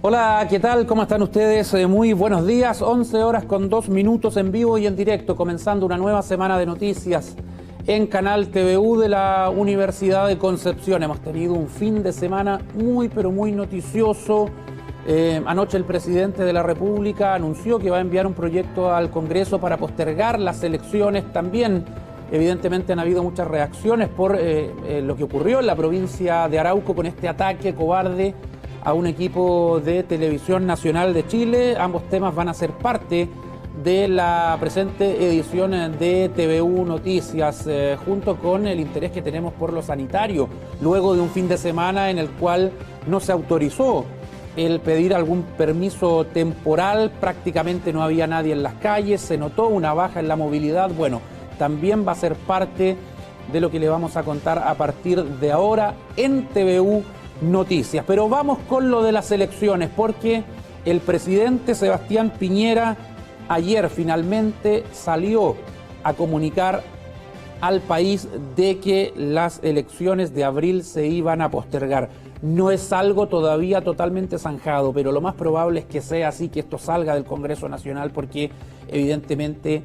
Hola, ¿qué tal? ¿Cómo están ustedes? Muy buenos días, 11 horas con 2 minutos en vivo y en directo, comenzando una nueva semana de noticias en Canal TVU de la Universidad de Concepción. Hemos tenido un fin de semana muy, pero muy noticioso. Anoche el presidente de la República anunció que va a enviar un proyecto al Congreso para postergar las elecciones. También, evidentemente, han habido muchas reacciones por lo que ocurrió en la provincia de Arauco con este ataque cobarde a un equipo de Televisión Nacional de Chile. Ambos temas van a ser parte de la presente edición de TVU Noticias, junto con el interés que tenemos por lo sanitario, luego de un fin de semana en el cual no se autorizó el pedir algún permiso temporal, prácticamente no había nadie en las calles, se notó una baja en la movilidad. Bueno, también va a ser parte de lo que le vamos a contar a partir de ahora en TVU Noticias. Pero vamos con lo de las elecciones, porque el presidente Sebastián Piñera ayer finalmente salió a comunicar al país de que las elecciones de abril se iban a postergar. No es algo todavía totalmente zanjado, pero lo más probable es que sea así, que esto salga del Congreso Nacional, porque evidentemente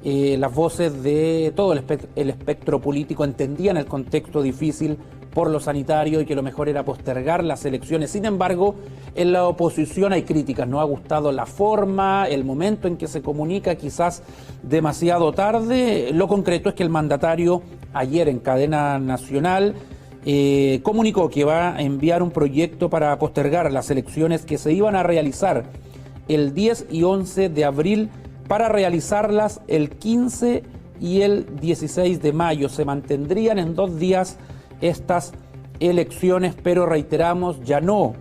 las voces de todo el espectro político entendían el contexto difícil por lo sanitario y que lo mejor era postergar las elecciones. Sin embargo, en la oposición hay críticas. No ha gustado la forma, el momento en que se comunica, quizás demasiado tarde. Lo concreto es que el mandatario ayer en cadena nacional comunicó que va a enviar un proyecto para postergar las elecciones que se iban a realizar el 10 y 11 de abril para realizarlas el 15 y el 16 de mayo. Se mantendrían en 2 días estas elecciones, pero reiteramos, ya no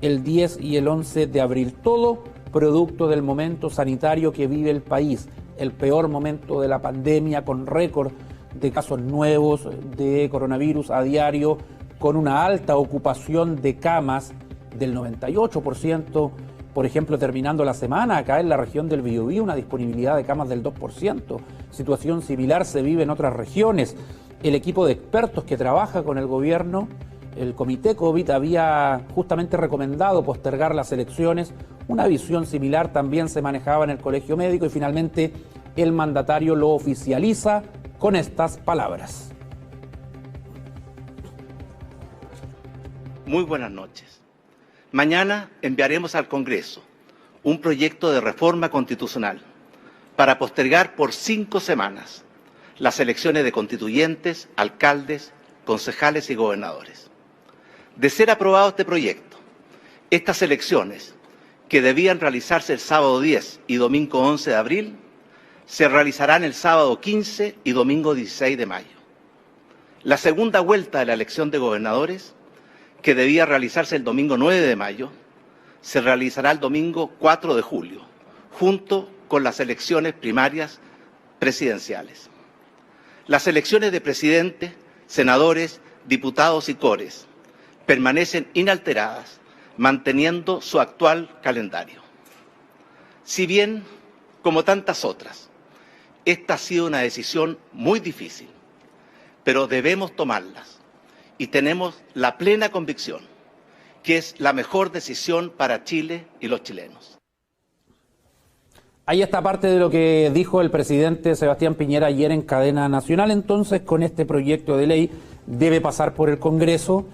el 10 y el 11 de abril. Todo producto del momento sanitario que vive el país, el peor momento de la pandemia, con récord de casos nuevos de coronavirus a diario, con una alta ocupación de camas del 98%, por ejemplo, terminando la semana, acá en la región del Biobío, una disponibilidad de camas del 2%. Situación similar se vive en otras regiones. El equipo de expertos que trabaja con el gobierno, el Comité COVID, había justamente recomendado postergar las elecciones. Una visión similar también se manejaba en el Colegio Médico y finalmente el mandatario lo oficializa con estas palabras. Muy buenas noches. Mañana enviaremos al Congreso un proyecto de reforma constitucional para postergar por 5 semanas las elecciones de constituyentes, alcaldes, concejales y gobernadores. De ser aprobado este proyecto, estas elecciones, que debían realizarse el sábado 10 y domingo 11 de abril, se realizarán el sábado 15 y domingo 16 de mayo. La segunda vuelta de la elección de gobernadores, que debía realizarse el domingo 9 de mayo, se realizará el domingo 4 de julio, junto con las elecciones primarias presidenciales. Las elecciones de presidente, senadores, diputados y cores permanecen inalteradas, manteniendo su actual calendario. Si bien, como tantas otras, esta ha sido una decisión muy difícil, pero debemos tomarlas y tenemos la plena convicción que es la mejor decisión para Chile y los chilenos. Ahí está parte de lo que dijo el presidente Sebastián Piñera ayer en cadena nacional. Entonces, con este proyecto de ley debe pasar por el Congreso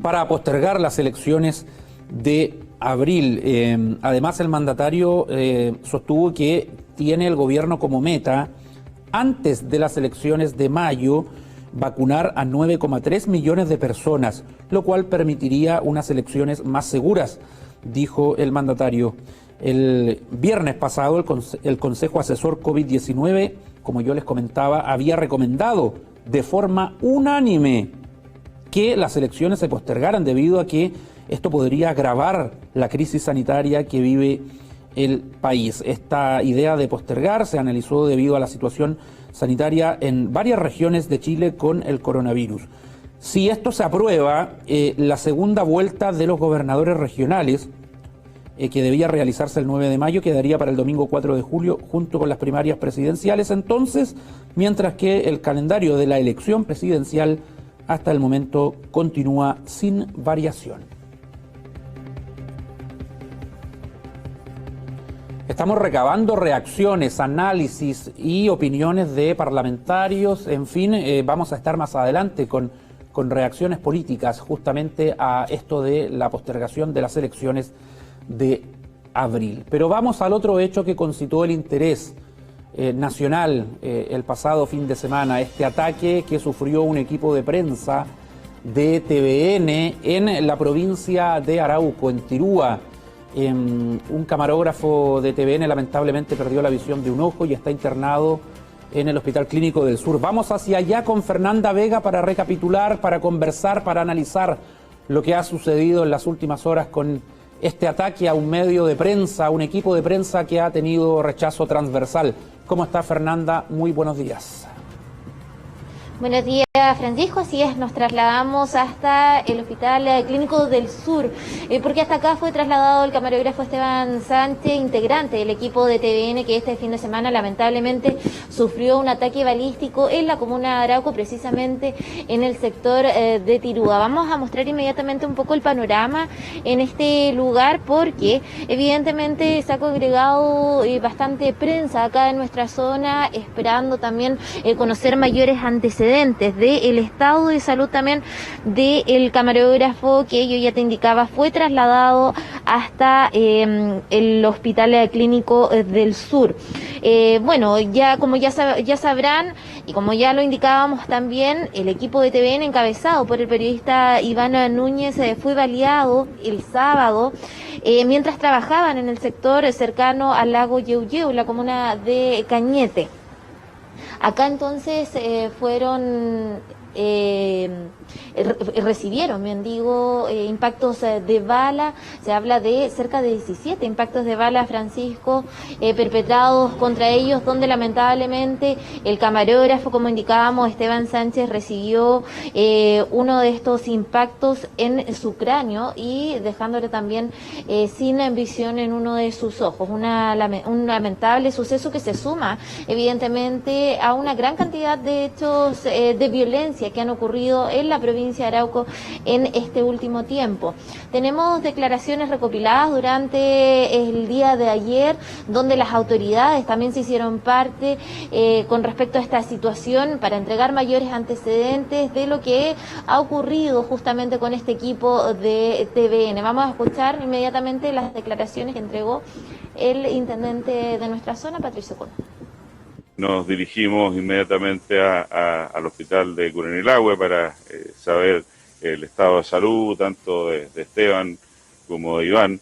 para postergar las elecciones de abril. Además, el mandatario sostuvo que tiene el gobierno como meta, antes de las elecciones de mayo, vacunar a 9,3 millones de personas, lo cual permitiría unas elecciones más seguras, dijo el mandatario. El viernes pasado, el Consejo Asesor COVID-19, como yo les comentaba, había recomendado de forma unánime que las elecciones se postergaran debido a que esto podría agravar la crisis sanitaria que vive el país. Esta idea de postergar se analizó debido a la situación sanitaria en varias regiones de Chile con el coronavirus. Si esto se aprueba, la segunda vuelta de los gobernadores regionales, que debía realizarse el 9 de mayo, quedaría para el domingo 4 de julio junto con las primarias presidenciales. Entonces, mientras que el calendario de la elección presidencial hasta el momento continúa sin variación. Estamos recabando reacciones, análisis y opiniones de parlamentarios. En fin, vamos a estar más adelante con reacciones políticas justamente a esto de la postergación de las elecciones de abril. Pero vamos al otro hecho que concitó el interés nacional el pasado fin de semana, este ataque que sufrió un equipo de prensa de TVN en la provincia de Arauco, en Tirúa. Un camarógrafo de TVN lamentablemente perdió la visión de un ojo y está internado en el Hospital Clínico del Sur. Vamos hacia allá con Fernanda Vega para recapitular, para conversar, para analizar lo que ha sucedido en las últimas horas con este ataque a un medio de prensa, a un equipo de prensa que ha tenido rechazo transversal. ¿Cómo está, Fernanda? Muy buenos días. Buenos días, Francisco. Así es, nos trasladamos hasta el Hospital Clínico del Sur, porque hasta acá fue trasladado el camarógrafo Esteban Sánchez, integrante del equipo de TVN, que este fin de semana lamentablemente sufrió un ataque balístico en la comuna de Arauco, precisamente en el sector de Tirúa. Vamos a mostrar inmediatamente un poco el panorama en este lugar, porque evidentemente se ha congregado bastante prensa acá en nuestra zona, esperando también conocer mayores antecedentes del estado de salud también del camarógrafo, que yo ya te indicaba fue trasladado hasta el Hospital Clínico del Sur. Bueno, ya como ya sabrán y como ya lo indicábamos también, el equipo de TVN encabezado por el periodista Iván Núñez fue baleado el sábado mientras trabajaban en el sector cercano al lago Yeuyeu, la comuna de Cañete. Acá entonces recibieron, bien digo, impactos de bala. Se habla de cerca de 17 impactos de bala, Francisco, perpetrados contra ellos, donde lamentablemente el camarógrafo, como indicábamos, Esteban Sánchez, recibió uno de estos impactos en su cráneo y dejándole también sin visión en uno de sus ojos. Un lamentable suceso que se suma evidentemente a una gran cantidad de hechos de violencia que han ocurrido en la provincia de Arauco en este último tiempo. Tenemos declaraciones recopiladas durante el día de ayer, donde las autoridades también se hicieron parte con respecto a esta situación para entregar mayores antecedentes de lo que ha ocurrido justamente con este equipo de TVN. Vamos a escuchar inmediatamente las declaraciones que entregó el intendente de nuestra zona, Patricio Cuna. Nos dirigimos inmediatamente al hospital de Curanilahue para saber el estado de salud, tanto de Esteban como de Iván.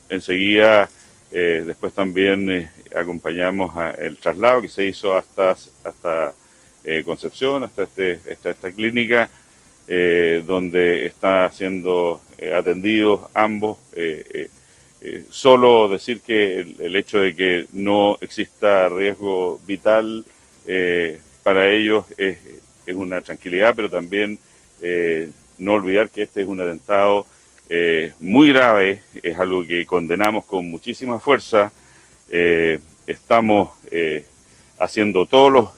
Enseguida, después también acompañamos el traslado que se hizo hasta Concepción, hasta esta clínica, donde están siendo atendidos ambos. Solo decir que el hecho de que no exista riesgo vital para ellos es una tranquilidad, pero también no olvidar que este es un atentado muy grave, es algo que condenamos con muchísima fuerza. Estamos haciendo todos los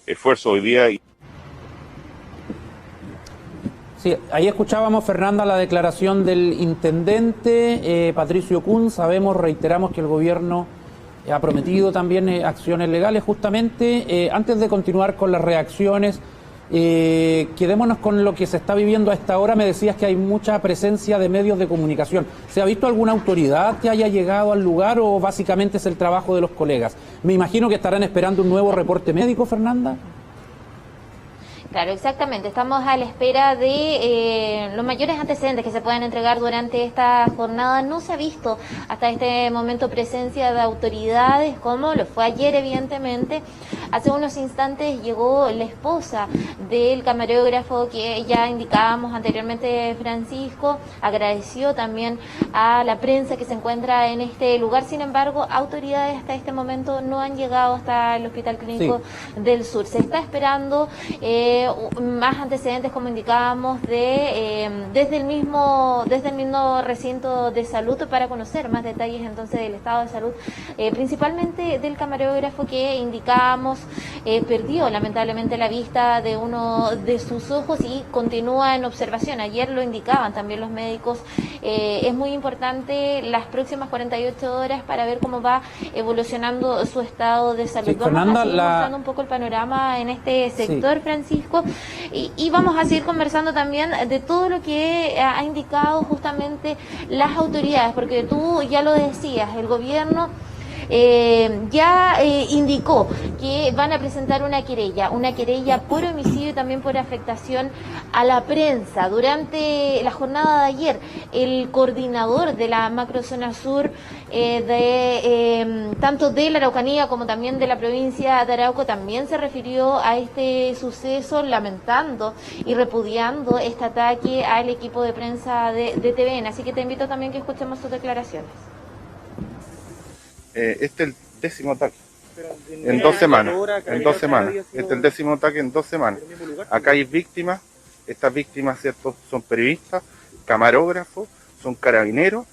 esfuerzos hoy día. Sí, ahí escuchábamos, Fernanda, la declaración del intendente Patricio Cuna. Reiteramos que el gobierno ha prometido también acciones legales. Justamente, antes de continuar con las reacciones, quedémonos con lo que se está viviendo a esta hora. Me decías que hay mucha presencia de medios de comunicación. ¿Se ha visto alguna autoridad que haya llegado al lugar o básicamente es el trabajo de los colegas? Me imagino que estarán esperando un nuevo reporte médico, Fernanda. Claro, exactamente. Estamos a la espera de los mayores antecedentes que se puedan entregar durante esta jornada. No se ha visto hasta este momento presencia de autoridades, como lo fue ayer, evidentemente. Hace unos instantes llegó la esposa del camarógrafo que ya indicábamos anteriormente, Francisco. Agradeció también a la prensa que se encuentra en este lugar. Sin embargo, autoridades hasta este momento no han llegado hasta el Hospital Clínico del Sur. Se está esperando más antecedentes, como indicábamos, desde el mismo recinto de salud, para conocer más detalles entonces del estado de salud, principalmente del camarógrafo que indicábamos perdió lamentablemente la vista de uno de sus ojos y continúa en observación. Ayer lo indicaban también los médicos es muy importante las próximas 48 horas para ver cómo va evolucionando su estado de salud. Sí, vamos Fernanda, a seguir mostrando un poco el panorama en este sector, sí, Francisco, y vamos a seguir conversando también de todo lo que ha indicado justamente las autoridades, porque tú ya lo decías, el gobierno ya indicó que van a presentar una querella por homicidio y también por afectación a la prensa. Durante la jornada de ayer, el coordinador de la macrozona sur, tanto de la Araucanía como también de la provincia de Arauco, también se refirió a este suceso, lamentando y repudiando este ataque al equipo de prensa de TVN. Así que te invito también que escuchemos sus declaraciones. Este es el 10º ataque en 2 semanas. Este es el 10º ataque en 2 semanas. Acá hay víctimas. Estas víctimas, ¿cierto?, son periodistas, camarógrafos, son carabineros,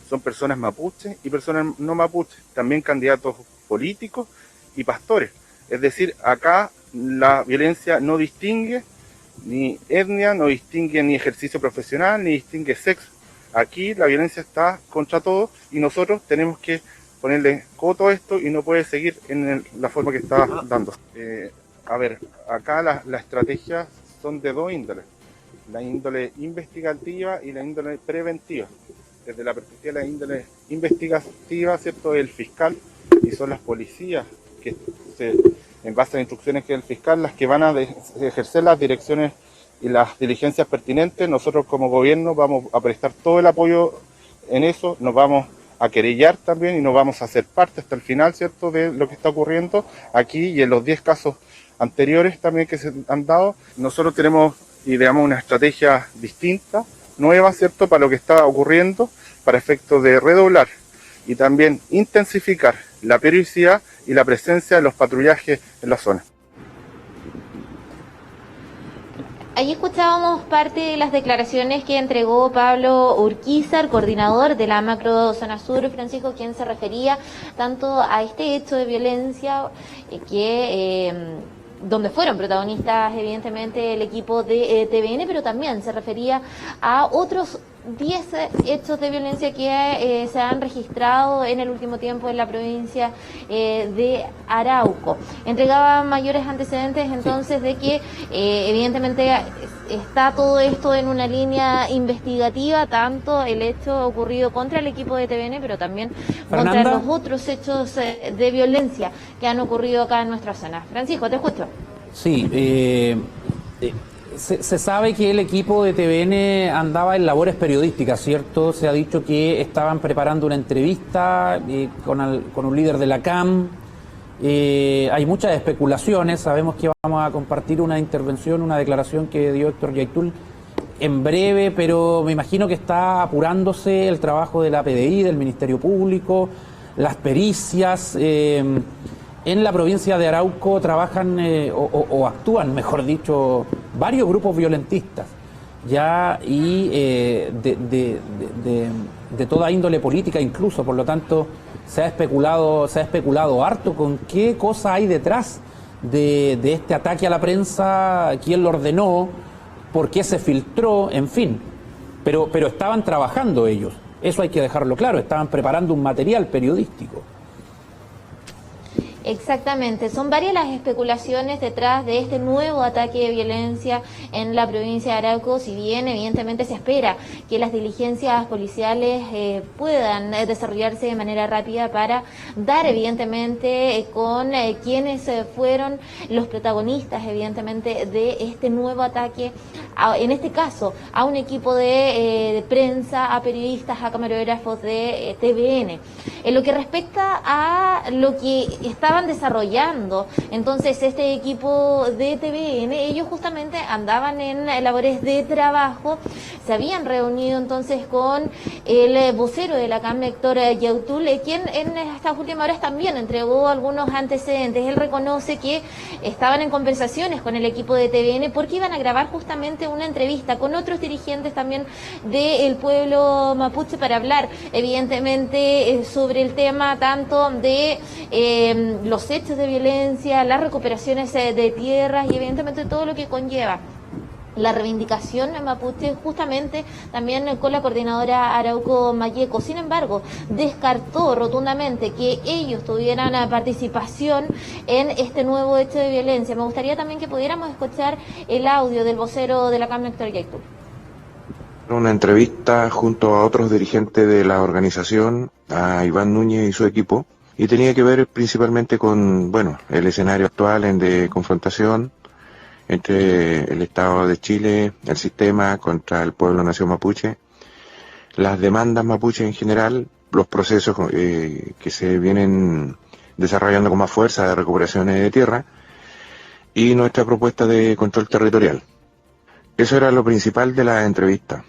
son personas mapuches y personas no mapuches, también candidatos políticos y pastores. Es decir, acá la violencia no distingue ni etnia, no distingue ni ejercicio profesional, ni distingue sexo. Aquí la violencia está contra todos y nosotros tenemos que ponerle coto a esto y no puede seguir en la forma que está dando. A ver, acá las estrategias son de 2 índoles, la índole investigativa y la índole preventiva. Desde la perspectiva de la índole investigativa, ¿cierto?, el fiscal y son las policías que en base a las instrucciones que el fiscal, las que van a ejercer las direcciones y las diligencias pertinentes. Nosotros como gobierno vamos a prestar todo el apoyo en eso, nos vamos a querellar también y nos vamos a hacer parte hasta el final, ¿cierto?, de lo que está ocurriendo aquí y en los 10 casos anteriores también que se han dado. Nosotros tenemos, digamos, una estrategia distinta, nueva, ¿cierto?, para lo que está ocurriendo, para efectos de redoblar y también intensificar la periodicidad y la presencia de los patrullajes en la zona. Allí escuchábamos parte de las declaraciones que entregó Pablo Urquizar, coordinador de la macro zona sur, Francisco, quien se refería tanto a este hecho de violencia donde fueron protagonistas evidentemente el equipo de TVN, pero también se refería a otros 10 hechos de violencia que se han registrado en el último tiempo en la provincia de Arauco. Entregaba mayores antecedentes entonces de que evidentemente está todo esto en una línea investigativa, tanto el hecho ocurrido contra el equipo de TVN, pero también contra los otros hechos de violencia que han ocurrido acá en nuestra zona. Francisco, te escucho. Sí, se sabe que el equipo de TVN andaba en labores periodísticas, ¿cierto? Se ha dicho que estaban preparando una entrevista con un líder de la CAM. Hay muchas especulaciones. Sabemos que vamos a compartir una intervención, una declaración que dio Héctor Yaitul en breve, pero me imagino que está apurándose el trabajo de la PDI, del Ministerio Público, las pericias. En la provincia de Arauco trabajan o actúan, mejor dicho, varios grupos violentistas ya y de toda índole política incluso. Por lo tanto, se ha especulado harto con qué cosa hay detrás de este ataque a la prensa, quién lo ordenó, por qué se filtró, en fin. Pero estaban trabajando ellos, eso hay que dejarlo claro, estaban preparando un material periodístico. Exactamente, son varias las especulaciones detrás de este nuevo ataque de violencia en la provincia de Arauco, si bien evidentemente se espera que las diligencias policiales puedan desarrollarse de manera rápida para dar evidentemente con quienes fueron los protagonistas evidentemente de este nuevo ataque, en este caso a un equipo de prensa, a periodistas, a camarógrafos de TVN. En lo que respecta a lo que estaban desarrollando entonces este equipo de TVN, ellos justamente andaban en labores de trabajo, se habían reunido entonces con el vocero de la CAM, Héctor Yaitul, quien en estas últimas horas también entregó algunos antecedentes. Él reconoce que estaban en conversaciones con el equipo de TVN porque iban a grabar justamente una entrevista con otros dirigentes también del pueblo mapuche para hablar evidentemente sobre el tema tanto de los hechos de violencia, las recuperaciones de tierras y evidentemente todo lo que conlleva. la reivindicación mapuche, justamente también con la coordinadora Arauco Malleco. Sin embargo, descartó rotundamente que ellos tuvieran participación en este nuevo hecho de violencia. Me gustaría también que pudiéramos escuchar el audio del vocero de la CAM, Héctor Yaitul. Una entrevista junto a otros dirigentes de la organización, a Iván Núñez y su equipo, y tenía que ver principalmente con, bueno, el escenario actual de confrontación entre el Estado de Chile, el sistema contra el pueblo nación mapuche, las demandas mapuche en general, los procesos que se vienen desarrollando con más fuerza de recuperaciones de tierra y nuestra propuesta de control territorial. Eso era lo principal de la entrevista.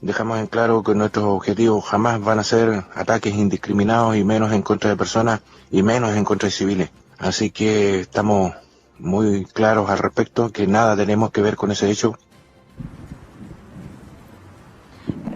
Dejamos en claro que nuestros objetivos jamás van a ser ataques indiscriminados y menos en contra de personas y menos en contra de civiles. Así que estamos muy claros al respecto, que nada tenemos que ver con ese hecho.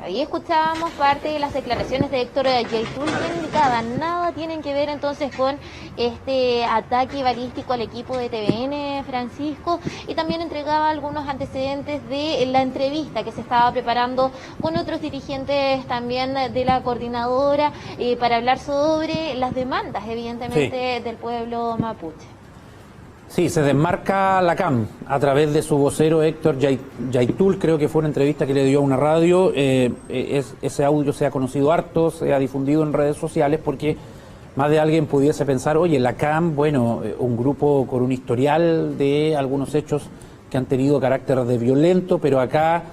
Ahí escuchábamos parte de las declaraciones de Héctor Yaitul, que indicaban nada tienen que ver entonces con este ataque balístico al equipo de TVN, Francisco, y también entregaba algunos antecedentes de la entrevista que se estaba preparando con otros dirigentes también de la coordinadora para hablar sobre las demandas, evidentemente, del pueblo mapuche. Sí, se desmarca la CAM a través de su vocero Héctor Yaitul. Creo que fue una entrevista que le dio a una radio. Ese audio se ha conocido harto, se ha difundido en redes sociales porque más de alguien pudiese pensar, oye, la CAM, bueno, un grupo con un historial de algunos hechos que han tenido carácter de violento, pero acá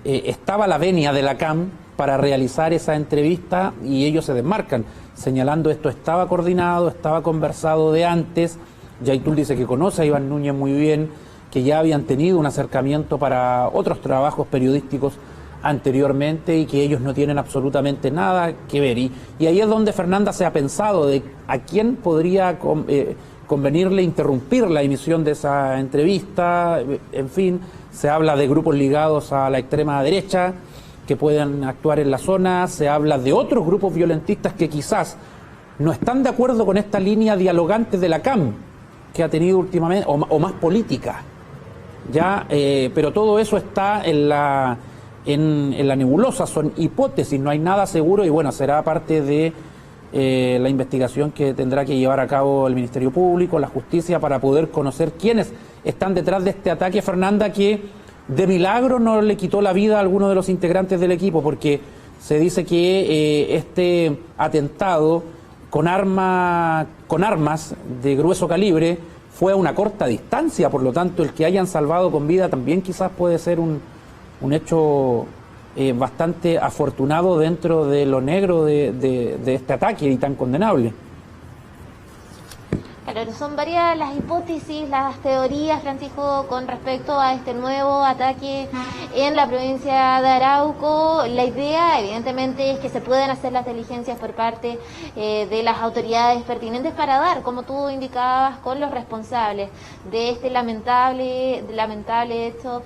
estaba la venia de la CAM para realizar esa entrevista y ellos se desmarcan, señalando esto estaba coordinado, estaba conversado de antes. Yaitul dice que conoce a Iván Núñez muy bien, que ya habían tenido un acercamiento para otros trabajos periodísticos anteriormente y que ellos no tienen absolutamente nada que ver. Y ahí es donde Fernanda se ha pensado de a quién podría convenirle interrumpir la emisión de esa entrevista. En fin, se habla de grupos ligados a la extrema derecha que pueden actuar en la zona, se habla de otros grupos violentistas que quizás no están de acuerdo con esta línea dialogante de la CAM que ha tenido últimamente, o más política, ya, pero todo eso está en la nebulosa, son hipótesis, no hay nada seguro y bueno, será parte de la investigación que tendrá que llevar a cabo el Ministerio Público, la Justicia, para poder conocer quiénes están detrás de este ataque, Fernanda, que de milagro no le quitó la vida a alguno de los integrantes del equipo, porque se dice que este atentado con armas de grueso calibre fue a una corta distancia, por lo tanto el que hayan salvado con vida también quizás puede ser un hecho bastante afortunado dentro de lo negro de este ataque y tan condenable. Claro, son varias las hipótesis, las teorías, Francisco, con respecto a este nuevo ataque en la provincia de Arauco. La idea, evidentemente, es que se puedan hacer las diligencias por parte de las autoridades pertinentes para dar, como tú indicabas, con los responsables de este lamentable hecho,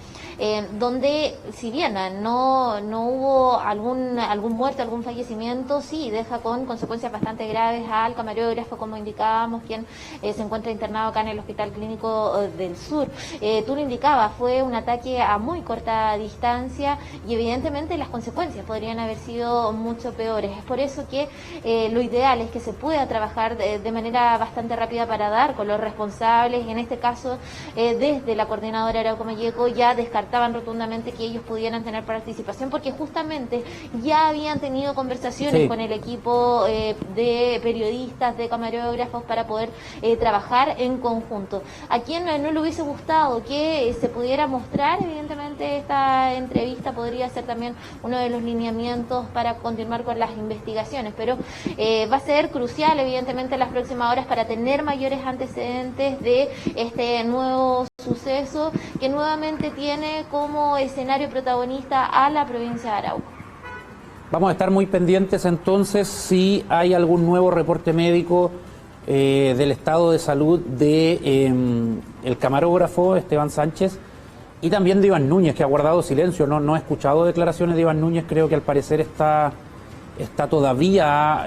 donde, si bien no hubo algún muerto, algún fallecimiento, sí deja con consecuencias bastante graves al camarógrafo, como indicábamos, quien se encuentra internado acá en el Hospital Clínico del Sur. Tú lo indicabas, fue un ataque a muy corta distancia y evidentemente las consecuencias podrían haber sido mucho peores. Es por eso que lo ideal es que se pueda trabajar de manera bastante rápida para dar con los responsables. En este caso, desde la coordinadora Arauco Malleco ya descartaban rotundamente que ellos pudieran tener participación porque justamente ya habían tenido conversaciones con el equipo de periodistas, de camarógrafos para poder trabajar en conjunto. A quien no le hubiese gustado que se pudiera mostrar, evidentemente esta entrevista podría ser también uno de los lineamientos para continuar con las investigaciones, pero va a ser crucial evidentemente en las próximas horas para tener mayores antecedentes de este nuevo suceso que nuevamente tiene como escenario protagonista a la provincia de Arauco. Vamos a estar muy pendientes entonces si hay algún nuevo reporte médico del estado de salud de el camarógrafo Esteban Sánchez y también de Iván Núñez, que ha guardado silencio. No he escuchado declaraciones de Iván Núñez, creo que al parecer está está todavía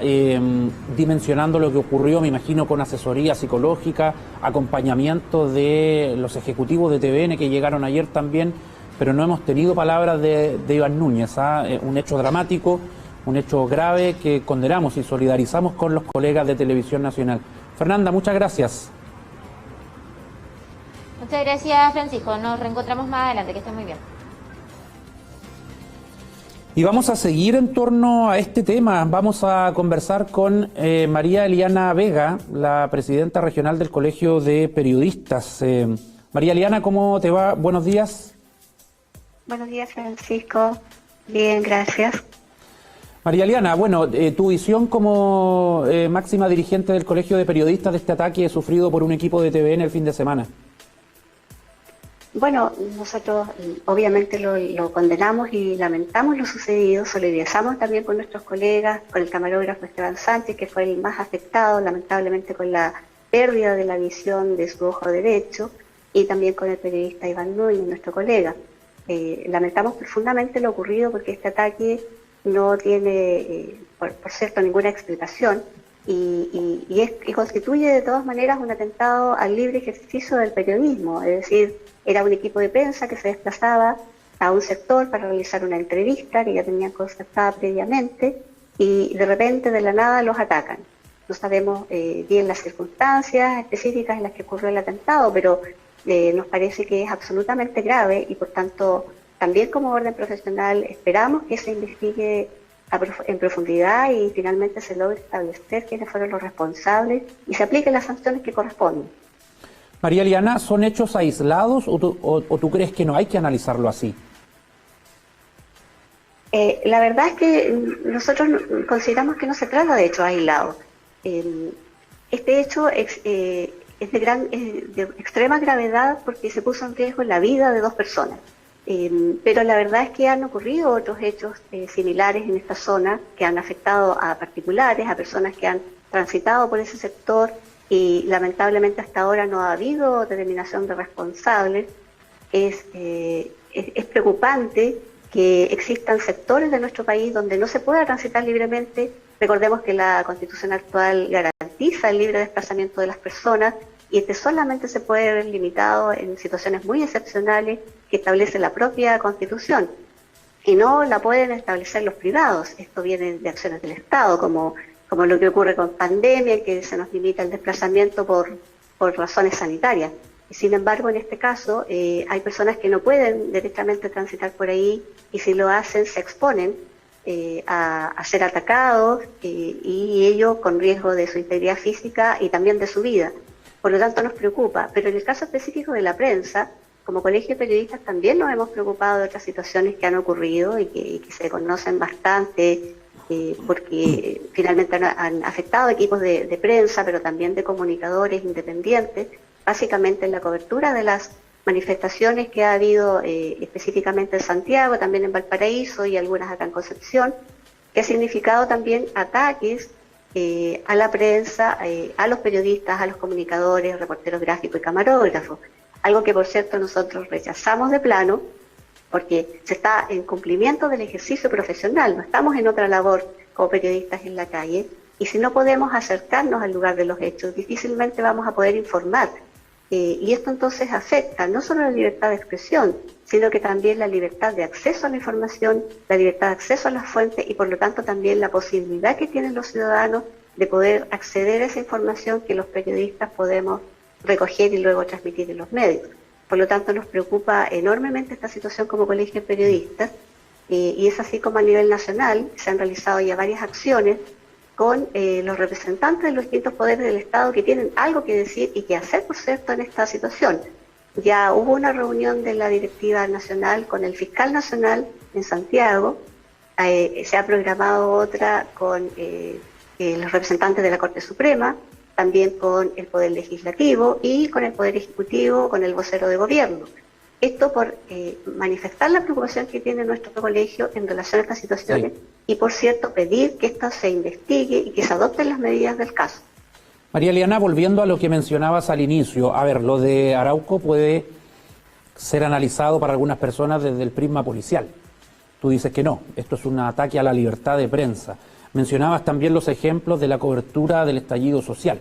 dimensionando lo que ocurrió, me imagino, con asesoría psicológica, acompañamiento de los ejecutivos de TVN que llegaron ayer también, pero no hemos tenido palabras de Iván Núñez. Un hecho dramático, un hecho grave que condenamos y solidarizamos con los colegas de Televisión Nacional. Fernanda, muchas gracias. Muchas gracias, Francisco. Nos reencontramos más adelante, que esté muy bien. Y vamos a seguir en torno a este tema. Vamos a conversar con María Eliana Vega, la presidenta regional del Colegio de Periodistas. María Eliana, ¿cómo te va? Buenos días. Buenos días, Francisco. Bien, gracias. María Eliana, bueno, tu visión como máxima dirigente del Colegio de Periodistas de este ataque sufrido por un equipo de TVN el fin de semana. Bueno, nosotros obviamente lo condenamos y lamentamos lo sucedido, solidarizamos también con nuestros colegas, con el camarógrafo Esteban Sánchez, que fue el más afectado, lamentablemente con la pérdida de la visión de su ojo derecho, y también con el periodista Iván Núñez, nuestro colega. Lamentamos profundamente lo ocurrido porque este ataque no tiene, por cierto, ninguna explicación y constituye de todas maneras un atentado al libre ejercicio del periodismo, es decir, era un equipo de prensa que se desplazaba a un sector para realizar una entrevista que ya tenían concertada previamente y de repente, de la nada, los atacan. No sabemos bien las circunstancias específicas en las que ocurrió el atentado, pero nos parece que es absolutamente grave y, por tanto, también como orden profesional esperamos que se investigue en profundidad y finalmente se logre establecer quiénes fueron los responsables y se apliquen las sanciones que corresponden. María Eliana, ¿son hechos aislados o tú crees que no hay que analizarlo así? La verdad es que nosotros consideramos que no se trata de hechos aislados. Este hecho es de extrema gravedad porque se puso en riesgo la vida de dos personas. Pero la verdad es que han ocurrido otros hechos similares en esta zona que han afectado a particulares, a personas que han transitado por ese sector y lamentablemente hasta ahora no ha habido determinación de responsables. Es preocupante que existan sectores de nuestro país donde no se pueda transitar libremente. Recordemos que la Constitución actual garantiza el libre desplazamiento de las personas y este solamente se puede ver limitado en situaciones muy excepcionales que establece la propia Constitución y no la pueden establecer los privados. Esto viene de acciones del Estado, como lo que ocurre con pandemia, que se nos limita el desplazamiento por razones sanitarias. Y sin embargo, en este caso, hay personas que no pueden directamente transitar por ahí y si lo hacen se exponen a ser atacados y ello con riesgo de su integridad física y también de su vida. Por lo tanto, nos preocupa. Pero en el caso específico de la prensa, como Colegio de Periodistas también nos hemos preocupado de otras situaciones que han ocurrido y que se conocen bastante porque finalmente han afectado equipos de prensa, pero también de comunicadores independientes, básicamente en la cobertura de las manifestaciones que ha habido específicamente en Santiago, también en Valparaíso y algunas acá en Concepción, que ha significado también ataques a la prensa, a los periodistas, a los comunicadores, reporteros gráficos y camarógrafos. Algo que, por cierto, nosotros rechazamos de plano, porque se está en cumplimiento del ejercicio profesional, no estamos en otra labor como periodistas en la calle, y si no podemos acercarnos al lugar de los hechos, difícilmente vamos a poder informar. Y esto entonces afecta no solo la libertad de expresión, sino que también la libertad de acceso a la información, la libertad de acceso a las fuentes y por lo tanto también la posibilidad que tienen los ciudadanos de poder acceder a esa información que los periodistas podemos recoger y luego transmitir en los medios. Por lo tanto, nos preocupa enormemente esta situación como Colegio de Periodistas y es así como a nivel nacional se han realizado ya varias acciones con los representantes de los distintos poderes del Estado que tienen algo que decir y que hacer, por cierto, en esta situación. Ya hubo una reunión de la directiva nacional con el fiscal nacional en Santiago, se ha programado otra con los representantes de la Corte Suprema, también con el Poder Legislativo y con el Poder Ejecutivo, con el vocero de gobierno. Esto por manifestar la preocupación que tiene nuestro colegio en relación a estas situaciones y, por cierto, pedir que esto se investigue y que se adopten las medidas del caso. María Eliana, volviendo a lo que mencionabas al inicio, a ver, lo de Arauco puede ser analizado para algunas personas desde el prisma policial. Tú dices que no, esto es un ataque a la libertad de prensa. Mencionabas también los ejemplos de la cobertura del estallido social.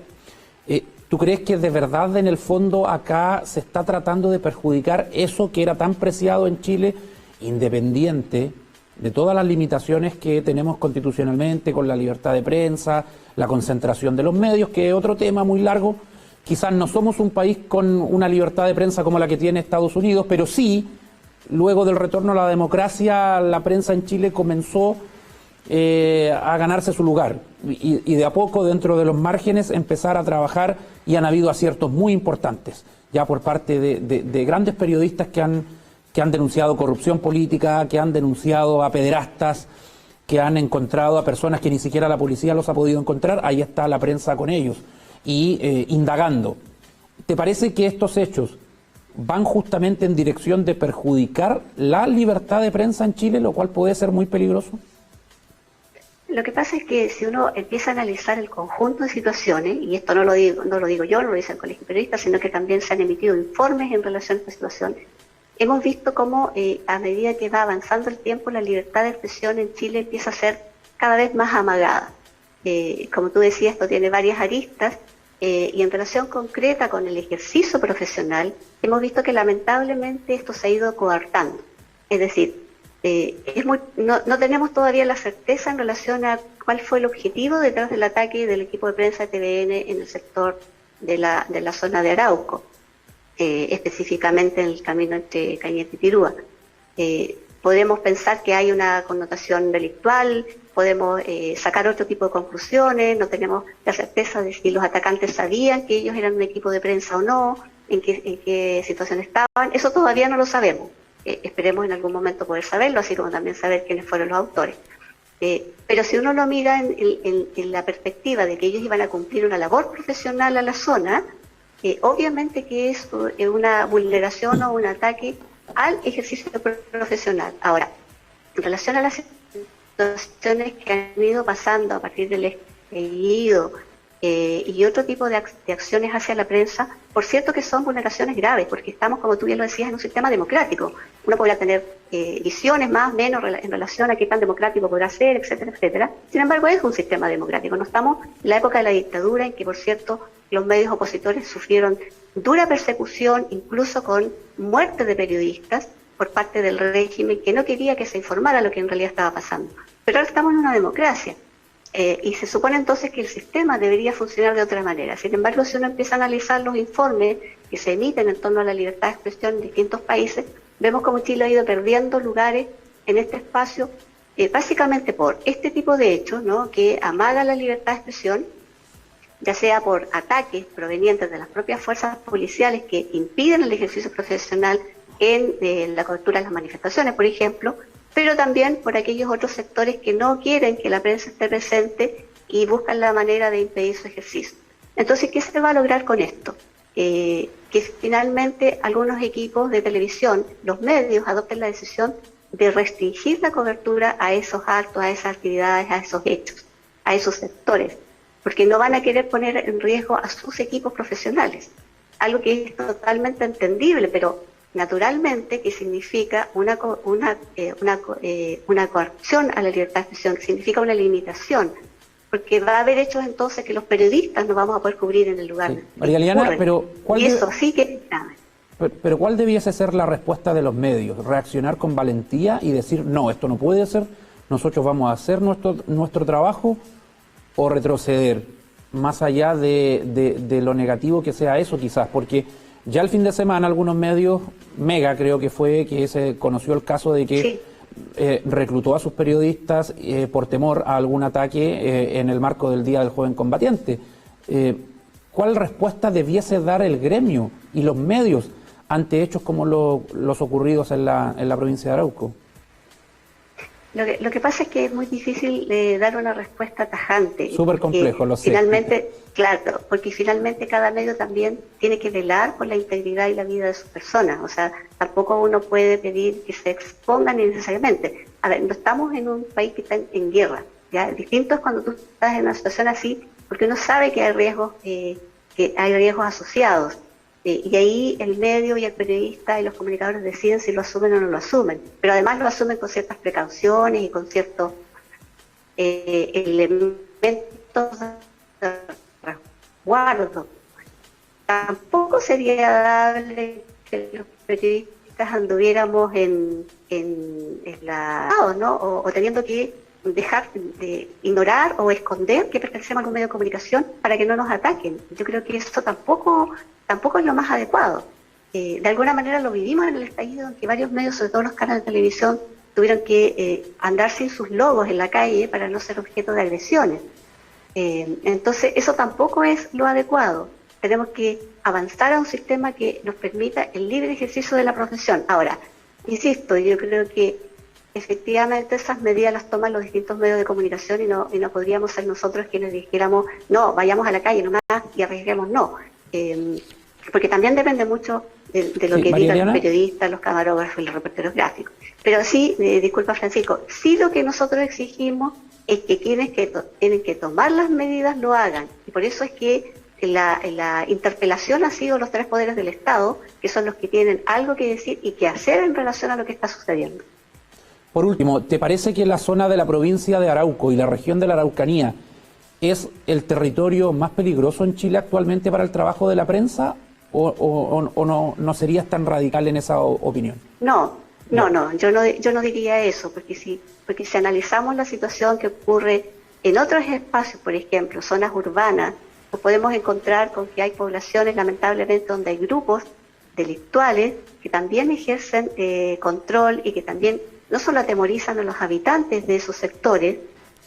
¿Tú crees que de verdad en el fondo acá se está tratando de perjudicar eso que era tan preciado en Chile, independiente de todas las limitaciones que tenemos constitucionalmente con la libertad de prensa, la concentración de los medios, que es otro tema muy largo? Quizás no somos un país con una libertad de prensa como la que tiene Estados Unidos, pero sí, luego del retorno a la democracia, la prensa en Chile comenzó a ganarse su lugar y de a poco dentro de los márgenes empezar a trabajar, y han habido aciertos muy importantes ya por parte de grandes periodistas que han denunciado corrupción política, que han denunciado a pederastas, que han encontrado a personas que ni siquiera la policía los ha podido encontrar. Ahí está la prensa con ellos y indagando. ¿Te parece que estos hechos van justamente en dirección de perjudicar la libertad de prensa en Chile, lo cual puede ser muy peligroso? Lo que pasa es que si uno empieza a analizar el conjunto de situaciones, y esto no lo digo yo, no lo dice el Colegio de Periodistas, sino que también se han emitido informes en relación a esta situación, hemos visto cómo a medida que va avanzando el tiempo, la libertad de expresión en Chile empieza a ser cada vez más amagada. Como tú decías, esto tiene varias aristas, y en relación concreta con el ejercicio profesional, hemos visto que lamentablemente esto se ha ido coartando. Es decir, no tenemos todavía la certeza en relación a cuál fue el objetivo detrás del ataque del equipo de prensa de TVN en el sector de la zona de Arauco, específicamente en el camino entre Cañete y Tirúa. Podemos pensar que hay una connotación delictual, podemos sacar otro tipo de conclusiones, no tenemos la certeza de si los atacantes sabían que ellos eran un equipo de prensa o no, en qué situación estaban. Eso todavía no lo sabemos. Esperemos en algún momento poder saberlo, así como también saber quiénes fueron los autores. Pero si uno lo mira en la perspectiva de que ellos iban a cumplir una labor profesional a la zona, obviamente que es una vulneración o un ataque al ejercicio profesional. Ahora, en relación a las situaciones que han ido pasando a partir del estallido y otro tipo de acciones hacia la prensa, por cierto que son vulneraciones graves, porque estamos, como tú bien lo decías, en un sistema democrático. Uno podrá tener visiones más o menos en relación a qué tan democrático podrá ser, etcétera, etcétera. Sin embargo, es un sistema democrático. No estamos en la época de la dictadura, en que, por cierto, los medios opositores sufrieron dura persecución, incluso con muerte de periodistas por parte del régimen, que no quería que se informara lo que en realidad estaba pasando. Pero ahora estamos en una democracia. Y se supone entonces que el sistema debería funcionar de otra manera. Sin embargo, si uno empieza a analizar los informes que se emiten en torno a la libertad de expresión en distintos países, vemos como Chile ha ido perdiendo lugares en este espacio, básicamente por este tipo de hechos, ¿no?, que amagan la libertad de expresión, ya sea por ataques provenientes de las propias fuerzas policiales que impiden el ejercicio profesional en la cobertura de las manifestaciones, por ejemplo, pero también por aquellos otros sectores que no quieren que la prensa esté presente y buscan la manera de impedir su ejercicio. Entonces, ¿qué se va a lograr con esto? Que finalmente algunos equipos de televisión, los medios, adopten la decisión de restringir la cobertura a esos actos, a esas actividades, a esos hechos, a esos sectores, porque no van a querer poner en riesgo a sus equipos profesionales, algo que es totalmente entendible, pero naturalmente que significa una coacción a la libertad de expresión, que significa una limitación, porque va a haber hechos entonces que los periodistas no vamos a poder cubrir en el lugar. Sí. María Eliana, pero y eso sí que es grave. Pero ¿cuál debiese ser la respuesta de los medios? ¿Reaccionar con valentía y decir, no, esto no puede ser, nosotros vamos a hacer nuestro trabajo, o retroceder más allá de lo negativo que sea eso quizás? Porque ya el fin de semana algunos medios, Mega creo que fue, que se conoció el caso de que sí, reclutó a sus periodistas por temor a algún ataque en el marco del Día del Joven Combatiente. ¿Cuál respuesta debiese dar el gremio y los medios ante hechos como los ocurridos en la provincia de Arauco? Lo que pasa es que es muy difícil dar una respuesta tajante. Súper complejo, lo sé. Finalmente, claro, porque finalmente cada medio también tiene que velar por la integridad y la vida de sus personas. O sea, tampoco uno puede pedir que se expongan innecesariamente. A ver, no estamos en un país que está en guerra, ¿ya? Distinto es cuando tú estás en una situación así, porque uno sabe que hay riesgos asociados. Y ahí el medio y el periodista y los comunicadores deciden si lo asumen o no lo asumen, pero además lo asumen con ciertas precauciones y con ciertos elementos de resguardo. Tampoco sería dable que los periodistas anduviéramos en ¿no? O teniendo que dejar de ignorar o esconder que pertenecemos a algún medio de comunicación para que no nos ataquen. Yo creo que eso tampoco es lo más adecuado. De alguna manera lo vivimos en el estallido, en que varios medios, sobre todo los canales de televisión, tuvieron que andar sin sus logos en la calle para no ser objeto de agresiones. Entonces, eso tampoco es lo adecuado. Tenemos que avanzar a un sistema que nos permita el libre ejercicio de la profesión. Ahora, insisto, yo creo que efectivamente esas medidas las toman los distintos medios de comunicación y no podríamos ser nosotros quienes dijéramos, no, vayamos a la calle nomás y arriesguemos, no. Porque también depende mucho de lo que digan los periodistas, los camarógrafos y los reporteros gráficos. Pero sí, disculpa Francisco, sí lo que nosotros exigimos es que quienes tienen que tomar las medidas lo hagan. Y por eso es que la interpelación ha sido los tres poderes del Estado, que son los que tienen algo que decir y que hacer en relación a lo que está sucediendo. Por último, ¿te parece que la zona de la provincia de Arauco y la región de la Araucanía es el territorio más peligroso en Chile actualmente para el trabajo de la prensa? ¿O no serías tan radical en esa opinión? No, yo no diría eso, porque si analizamos la situación que ocurre en otros espacios, por ejemplo, zonas urbanas, nos podemos encontrar con que hay poblaciones, lamentablemente, donde hay grupos delictuales que también ejercen control y que también no solo atemorizan a los habitantes de esos sectores,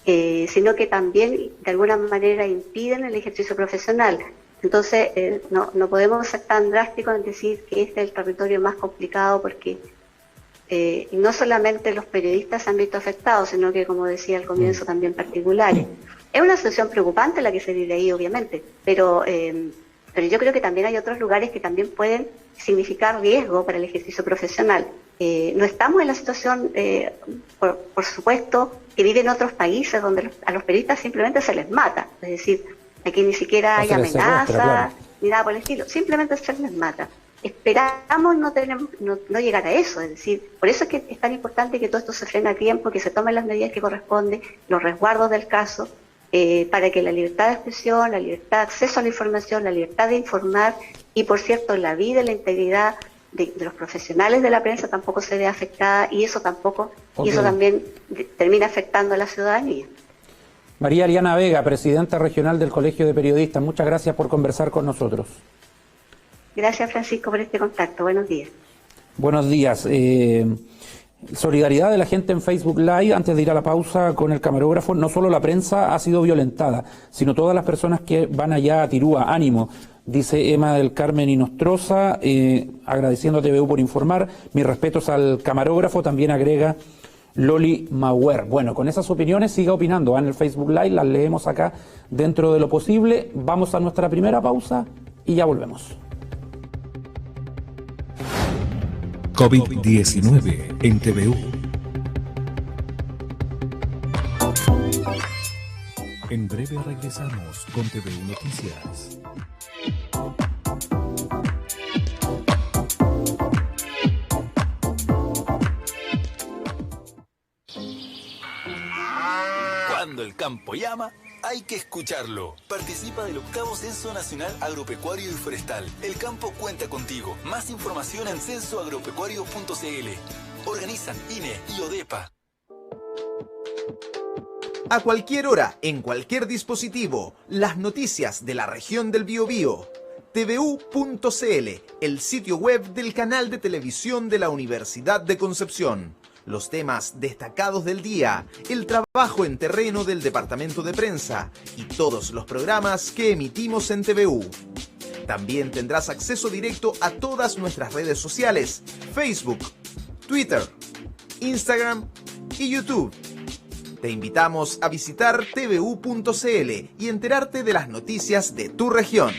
sino que también de alguna manera impiden el ejercicio profesional. Entonces, no podemos ser tan drásticos en decir que este es el territorio más complicado, porque no solamente los periodistas se han visto afectados, sino que, como decía al comienzo, también particulares. Es una situación preocupante la que se vive ahí, obviamente, pero yo creo que también hay otros lugares que también pueden significar riesgo para el ejercicio profesional. No estamos en la situación, por supuesto, que viven otros países donde a los periodistas simplemente se les mata. Es decir, aquí ni siquiera hay amenaza, ni nada por el estilo, simplemente se les mata. Esperamos no llegar a eso, es decir, por eso es que es tan importante que todo esto se frene a tiempo, que se tomen las medidas que corresponden, los resguardos del caso, para que la libertad de expresión, la libertad de acceso a la información, la libertad de informar y, por cierto, la vida y la integridad de los profesionales de la prensa tampoco se vea afectada, y eso también termina afectando a la ciudadanía. María Ariana Vega, presidenta regional del Colegio de Periodistas, muchas gracias por conversar con nosotros. Gracias, Francisco, por este contacto. Buenos días. Buenos días. Solidaridad de la gente en Facebook Live. Antes de ir a la pausa con el camarógrafo, no solo la prensa ha sido violentada, sino todas las personas que van allá a Tirúa. Ánimo, dice Emma del Carmen Inostroza, agradeciendo a TVU por informar. Mis respetos al camarógrafo, también agrega Loli Mauer. Bueno, con esas opiniones siga opinando en el Facebook Live, las leemos acá dentro de lo posible. Vamos a nuestra primera pausa y ya volvemos. COVID-19 en TVU. En breve regresamos con TVU Noticias. Cuando el campo llama, hay que escucharlo. Participa del 8º Censo Nacional Agropecuario y Forestal. El campo cuenta contigo. Más información en censoagropecuario.cl. Organizan INE y ODEPA. A cualquier hora, en cualquier dispositivo, las noticias de la región del Biobío. tvu.cl, el sitio web del canal de televisión de la Universidad de Concepción. Los temas destacados del día, el trabajo en terreno del departamento de prensa y todos los programas que emitimos en TVU. También tendrás acceso directo a todas nuestras redes sociales, Facebook, Twitter, Instagram y YouTube. Te invitamos a visitar tvu.cl y enterarte de las noticias de tu región.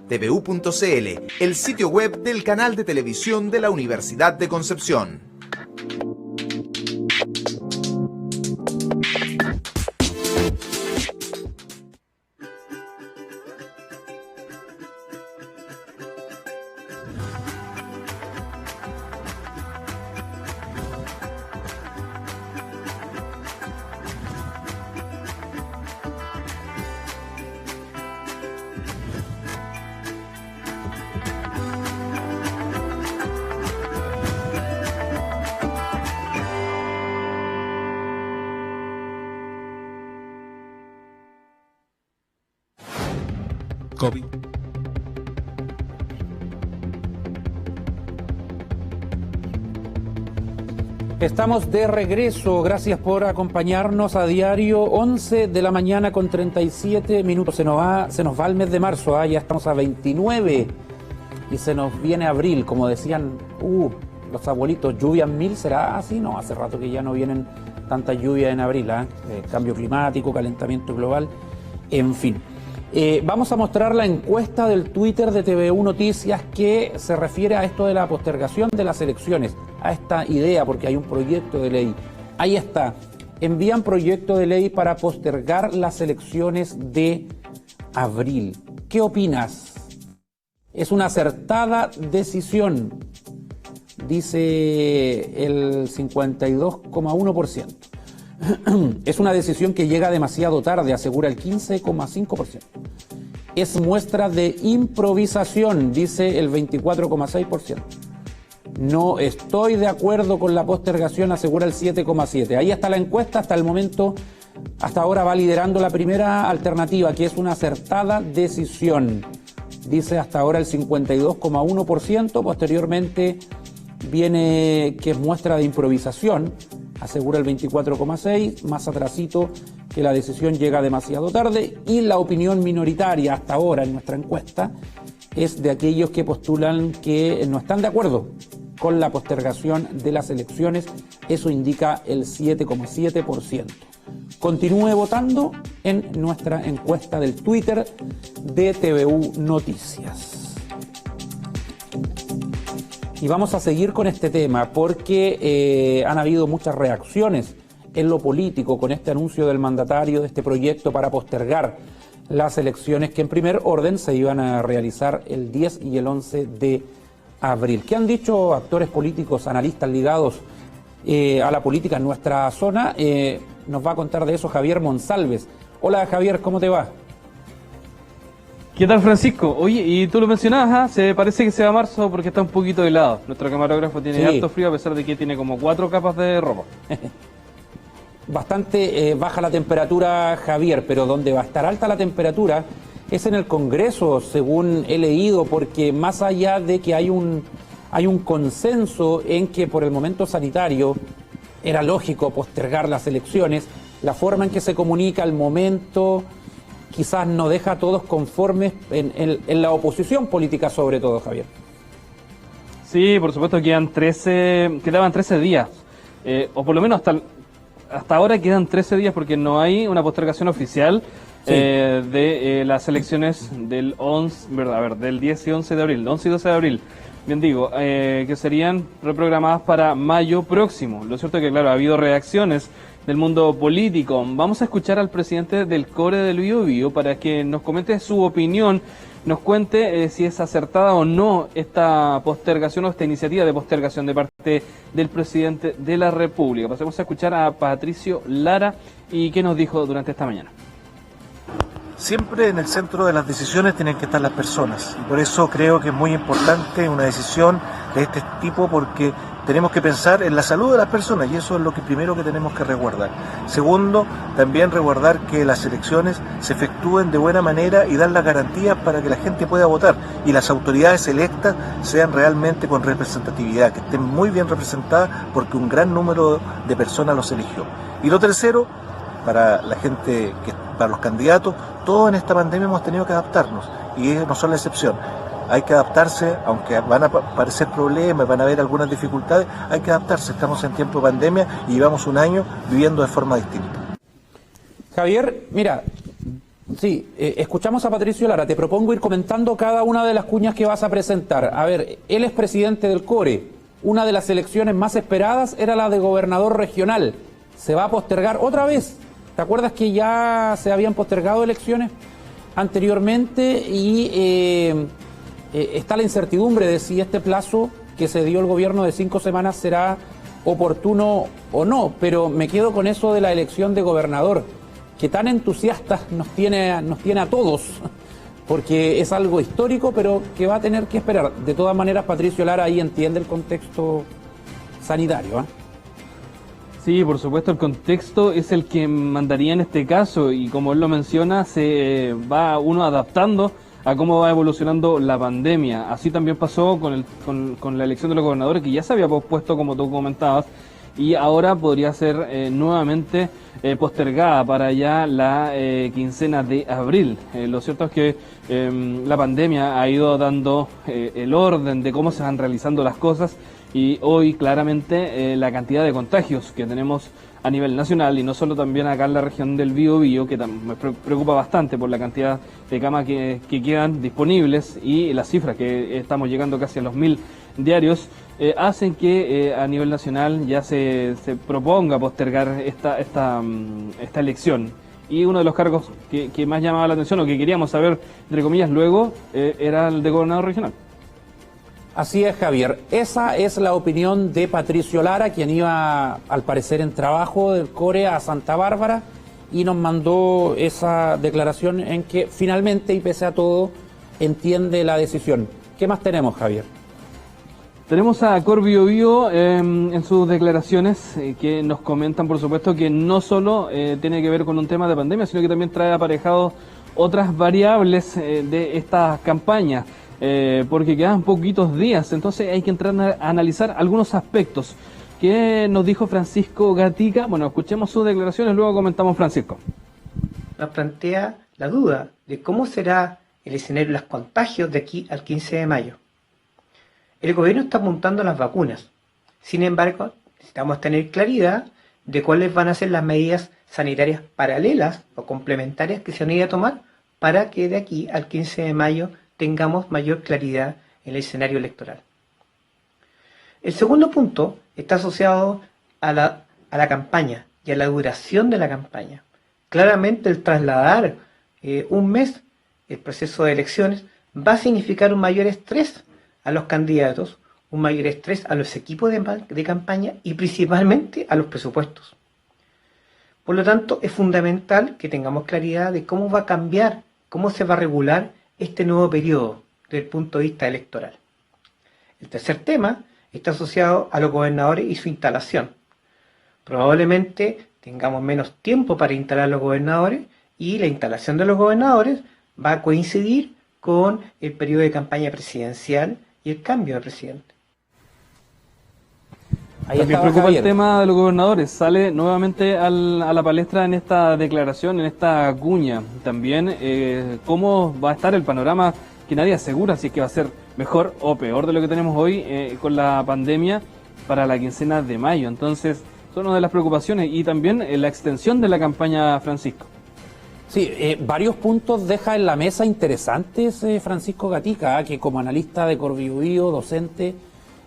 tvu.cl, el sitio web del canal de televisión de la Universidad de Concepción. COVID. Estamos de regreso, gracias por acompañarnos a diario, 11 de la mañana con 37 minutos. Se nos va el mes de marzo, ya estamos a 29 y se nos viene abril, como decían los abuelitos, lluvia en 1000, ¿será así? No, hace rato que ya no vienen tantas lluvias en abril, cambio climático, calentamiento global, en fin. Vamos a mostrar la encuesta del Twitter de TVU Noticias que se refiere a esto de la postergación de las elecciones, a esta idea, porque hay un proyecto de ley. Ahí está, envían proyecto de ley para postergar las elecciones de abril. ¿Qué opinas? Es una acertada decisión, dice el 52,1%. Es una decisión que llega demasiado tarde, asegura el 15,5%. Es muestra de improvisación, dice el 24,6%. No estoy de acuerdo con la postergación, asegura el 7,7%. Ahí está la encuesta, hasta el momento, hasta ahora va liderando la primera alternativa, que es una acertada decisión. Dice hasta ahora el 52,1%, posteriormente viene que es muestra de improvisación, asegura el 24,6%, más atrasito que la decisión llega demasiado tarde, y la opinión minoritaria hasta ahora en nuestra encuesta es de aquellos que postulan que no están de acuerdo con la postergación de las elecciones, eso indica el 7,7%. Continúe votando en nuestra encuesta del Twitter de TVU Noticias. Y vamos a seguir con este tema porque han habido muchas reacciones en lo político con este anuncio del mandatario de este proyecto para postergar las elecciones que en primer orden se iban a realizar el 10 y el 11 de abril. ¿Qué han dicho actores políticos, analistas ligados a la política en nuestra zona? Nos va a contar de eso Javier Monsalves. Hola Javier, ¿cómo te va? ¿Qué tal, Francisco? Oye, y tú lo mencionabas, se parece que se va a marzo porque está un poquito helado. Nuestro camarógrafo tiene harto frío a pesar de que tiene como 4 capas de ropa. Bastante baja la temperatura, Javier, pero donde va a estar alta la temperatura es en el Congreso, según he leído, porque más allá de que hay un consenso en que por el momento sanitario era lógico postergar las elecciones, la forma en que se comunica el momento quizás no deja a todos conformes en la oposición política sobre todo, Javier. Sí, por supuesto, quedaban 13 días, o por lo menos hasta ahora quedan 13 días porque no hay una postergación oficial de las elecciones del 10 y 11 de abril, 11 y 12 de abril. Bien digo, que serían reprogramadas para mayo próximo. Lo cierto es que, claro, ha habido reacciones del mundo político. Vamos a escuchar al presidente del CORE del Biobío para que nos comente su opinión, nos cuente si es acertada o no esta postergación o esta iniciativa de postergación de parte del presidente de la República. Pasemos a escuchar a Patricio Lara y qué nos dijo durante esta mañana. Siempre en el centro de las decisiones tienen que estar las personas, y por eso creo que es muy importante una decisión de este tipo, porque tenemos que pensar en la salud de las personas y eso es lo que primero que tenemos que resguardar. Segundo, también resguardar que las elecciones se efectúen de buena manera y dar las garantías para que la gente pueda votar y las autoridades electas sean realmente con representatividad, que estén muy bien representadas porque un gran número de personas los eligió. Y lo tercero, para la gente, para los candidatos, todos en esta pandemia hemos tenido que adaptarnos y no son la excepción. Hay que adaptarse, aunque van a aparecer problemas, van a haber algunas dificultades, hay que adaptarse. Estamos en tiempo de pandemia y llevamos un año viviendo de forma distinta. Javier, mira, escuchamos a Patricio Lara, te propongo ir comentando cada una de las cuñas que vas a presentar. A ver, él es presidente del CORE, una de las elecciones más esperadas era la de gobernador regional, se va a postergar otra vez. ¿Te acuerdas que ya se habían postergado elecciones anteriormente y está la incertidumbre de si este plazo que se dio el gobierno de 5 semanas será oportuno o no? Pero me quedo con eso de la elección de gobernador, que tan entusiastas nos tiene a todos, porque es algo histórico, pero que va a tener que esperar. De todas maneras, Patricio Lara ahí entiende el contexto sanitario, ¿eh? Sí, por supuesto, el contexto es el que mandaría en este caso y como él lo menciona, se va uno adaptando a cómo va evolucionando la pandemia. Así también pasó con la elección de los gobernadores, que ya se había pospuesto, como tú comentabas, y ahora podría ser nuevamente postergada para ya la quincena de abril. Lo cierto es que la pandemia ha ido dando el orden de cómo se van realizando las cosas, y hoy claramente la cantidad de contagios que tenemos a nivel nacional, y no solo también acá en la región del Biobío, que me preocupa bastante por la cantidad de camas que quedan disponibles y las cifras que estamos llegando casi a los 1000 diarios, hacen que a nivel nacional ya se proponga postergar esta elección. Y uno de los cargos que más llamaba la atención, o que queríamos saber, entre comillas, luego, era el de gobernador regional. Así es, Javier. Esa es la opinión de Patricio Lara, quien iba, al parecer, en trabajo del CORE a Santa Bárbara, y nos mandó esa declaración en que finalmente, y pese a todo, entiende la decisión. ¿Qué más tenemos, Javier? Tenemos a Cor Biobío en sus declaraciones que nos comentan, por supuesto, que no solo tiene que ver con un tema de pandemia, sino que también trae aparejado otras variables de esta campaña. Porque quedan poquitos días, entonces hay que entrar a analizar algunos aspectos. ¿Qué nos dijo Francisco Gatica? Bueno, escuchemos sus declaraciones, luego comentamos, Francisco. Nos plantea la duda de cómo será el escenario de los contagios de aquí al 15 de mayo. El gobierno está apuntando a las vacunas. Sin embargo, necesitamos tener claridad de cuáles van a ser las medidas sanitarias paralelas o complementarias que se van a ir a tomar para que de aquí al 15 de mayo tengamos mayor claridad en el escenario electoral. El segundo punto está asociado a la campaña y a la duración de la campaña. Claramente el trasladar un mes el proceso de elecciones va a significar un mayor estrés a los candidatos, un mayor estrés a los equipos de campaña y principalmente a los presupuestos. Por lo tanto, es fundamental que tengamos claridad de cómo va a cambiar, cómo se va a regular este nuevo periodo desde el punto de vista electoral. El tercer tema está asociado a los gobernadores y su instalación. Probablemente tengamos menos tiempo para instalar los gobernadores, y la instalación de los gobernadores va a coincidir con el periodo de campaña presidencial y el cambio de presidente. También preocupa Javier. El tema de los gobernadores, sale nuevamente a la palestra en esta declaración, en esta cuña. También cómo va a estar el panorama, que nadie asegura si es que va a ser mejor o peor de lo que tenemos hoy con la pandemia para la quincena de mayo. Entonces, son una de las preocupaciones, y también la extensión de la campaña, Francisco. Sí, varios puntos deja en la mesa interesantes Francisco Gatica, que como analista de Cor Biobío, docente,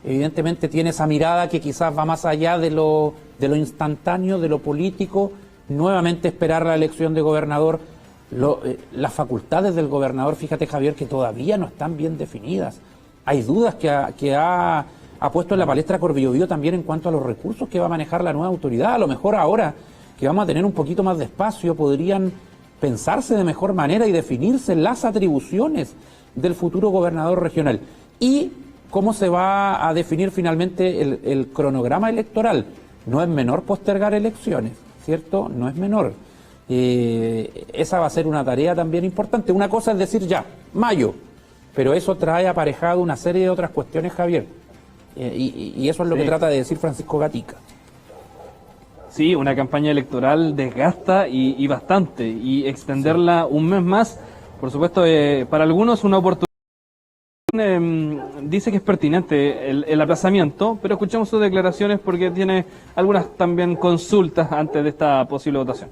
evidentemente tiene esa mirada que quizás va más allá de lo instantáneo, de lo político. Nuevamente esperar la elección de gobernador. Las facultades del gobernador, fíjate, Javier, que todavía no están bien definidas. Hay dudas que ha puesto en la palestra Cor Biobío también en cuanto a los recursos que va a manejar la nueva autoridad. A lo mejor ahora que vamos a tener un poquito más de espacio, podrían pensarse de mejor manera y definirse las atribuciones del futuro gobernador regional. Y cómo se va a definir finalmente el cronograma electoral. No es menor postergar elecciones, ¿cierto? No es menor. Esa va a ser una tarea también importante. Una cosa es decir ya, mayo, pero eso trae aparejado una serie de otras cuestiones, Javier. Y eso es lo que trata de decir Francisco Gatica. Sí, una campaña electoral desgasta y bastante, y extenderla un mes más, por supuesto, para algunos una oportunidad. Dice que es pertinente el aplazamiento, pero escuchamos sus declaraciones porque tiene algunas también consultas antes de esta posible votación.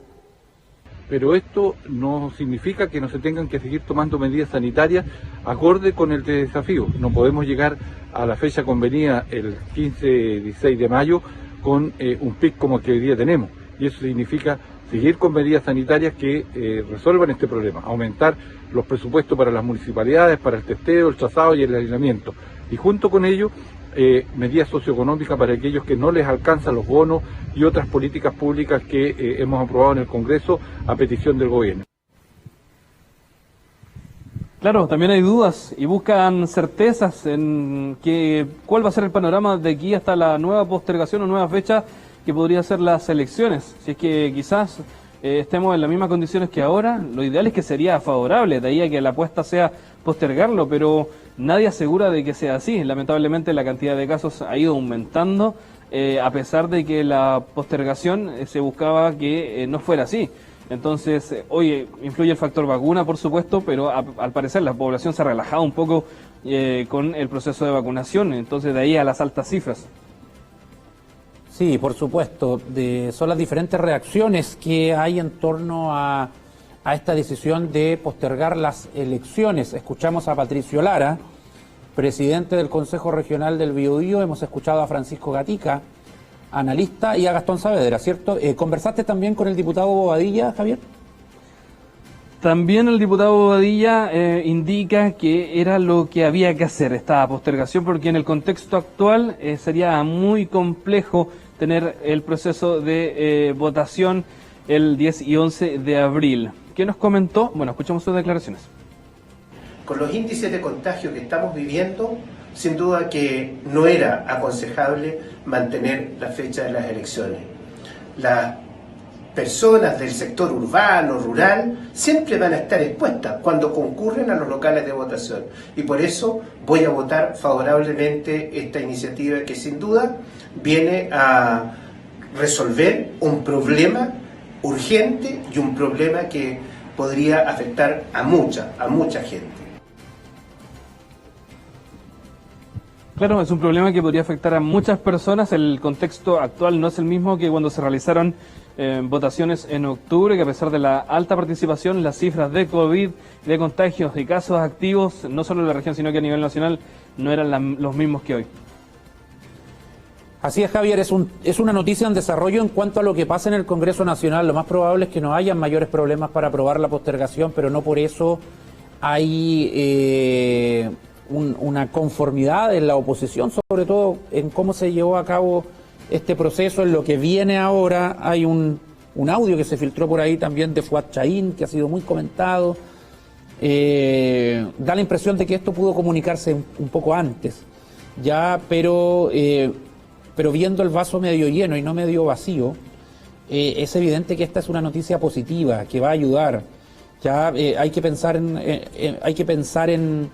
Pero esto no significa que no se tengan que seguir tomando medidas sanitarias acorde con el desafío. No podemos llegar a la fecha convenida el 15-16 de mayo con un pic como el que hoy día tenemos. Y eso significa seguir con medidas sanitarias que resuelvan este problema, aumentar los presupuestos para las municipalidades, para el testeo, el trazado y el aislamiento. Y junto con ello, medidas socioeconómicas para aquellos que no les alcanzan los bonos y otras políticas públicas que hemos aprobado en el Congreso a petición del gobierno. Claro, también hay dudas y buscan certezas en cuál va a ser el panorama de aquí hasta la nueva postergación o nueva fecha que podría ser las elecciones. Si es que quizás estemos en las mismas condiciones que ahora, lo ideal es que sería favorable, de ahí a que la apuesta sea postergarlo, pero nadie asegura de que sea así. Lamentablemente la cantidad de casos ha ido aumentando, a pesar de que la postergación se buscaba que no fuera así. Entonces, hoy influye el factor vacuna, por supuesto, pero al parecer la población se ha relajado un poco con el proceso de vacunación, entonces de ahí a las altas cifras. Sí, por supuesto. Son las diferentes reacciones que hay en torno a esta decisión de postergar las elecciones. Escuchamos a Patricio Lara, presidente del Consejo Regional del Biobío. Hemos escuchado a Francisco Gatica, analista, y a Gastón Saavedra, ¿cierto? ¿Conversaste también con el diputado Bobadilla, Javier? También el diputado Bobadilla indica que era lo que había que hacer, esta postergación, porque en el contexto actual sería muy complejo tener el proceso de votación el 10 y 11 de abril. ¿Qué nos comentó? Bueno, escuchamos sus declaraciones. Con los índices de contagio que estamos viviendo, sin duda que no era aconsejable mantener la fecha de las elecciones. Las personas del sector urbano, rural, siempre van a estar expuestas cuando concurren a los locales de votación. Y por eso voy a votar favorablemente esta iniciativa que sin duda viene a resolver un problema urgente y un problema que podría afectar a mucha gente. Claro, es un problema que podría afectar a muchas personas. El contexto actual no es el mismo que cuando se realizaron votaciones en octubre, que a pesar de la alta participación, las cifras de COVID, de contagios y casos activos, no solo en la región, sino que a nivel nacional, no eran los mismos que hoy. Así es, Javier, es una noticia en desarrollo en cuanto a lo que pasa en el Congreso Nacional. Lo más probable es que no hayan mayores problemas para aprobar la postergación, pero no por eso hay una conformidad en la oposición, sobre todo en cómo se llevó a cabo este proceso. En lo que viene ahora hay un audio que se filtró por ahí también de Fuad Chaín, que ha sido muy comentado. Da la impresión de que esto pudo comunicarse un poco antes, ya, pero viendo el vaso medio lleno y no medio vacío, es evidente que esta es una noticia positiva, que va a ayudar. Ya hay que pensar en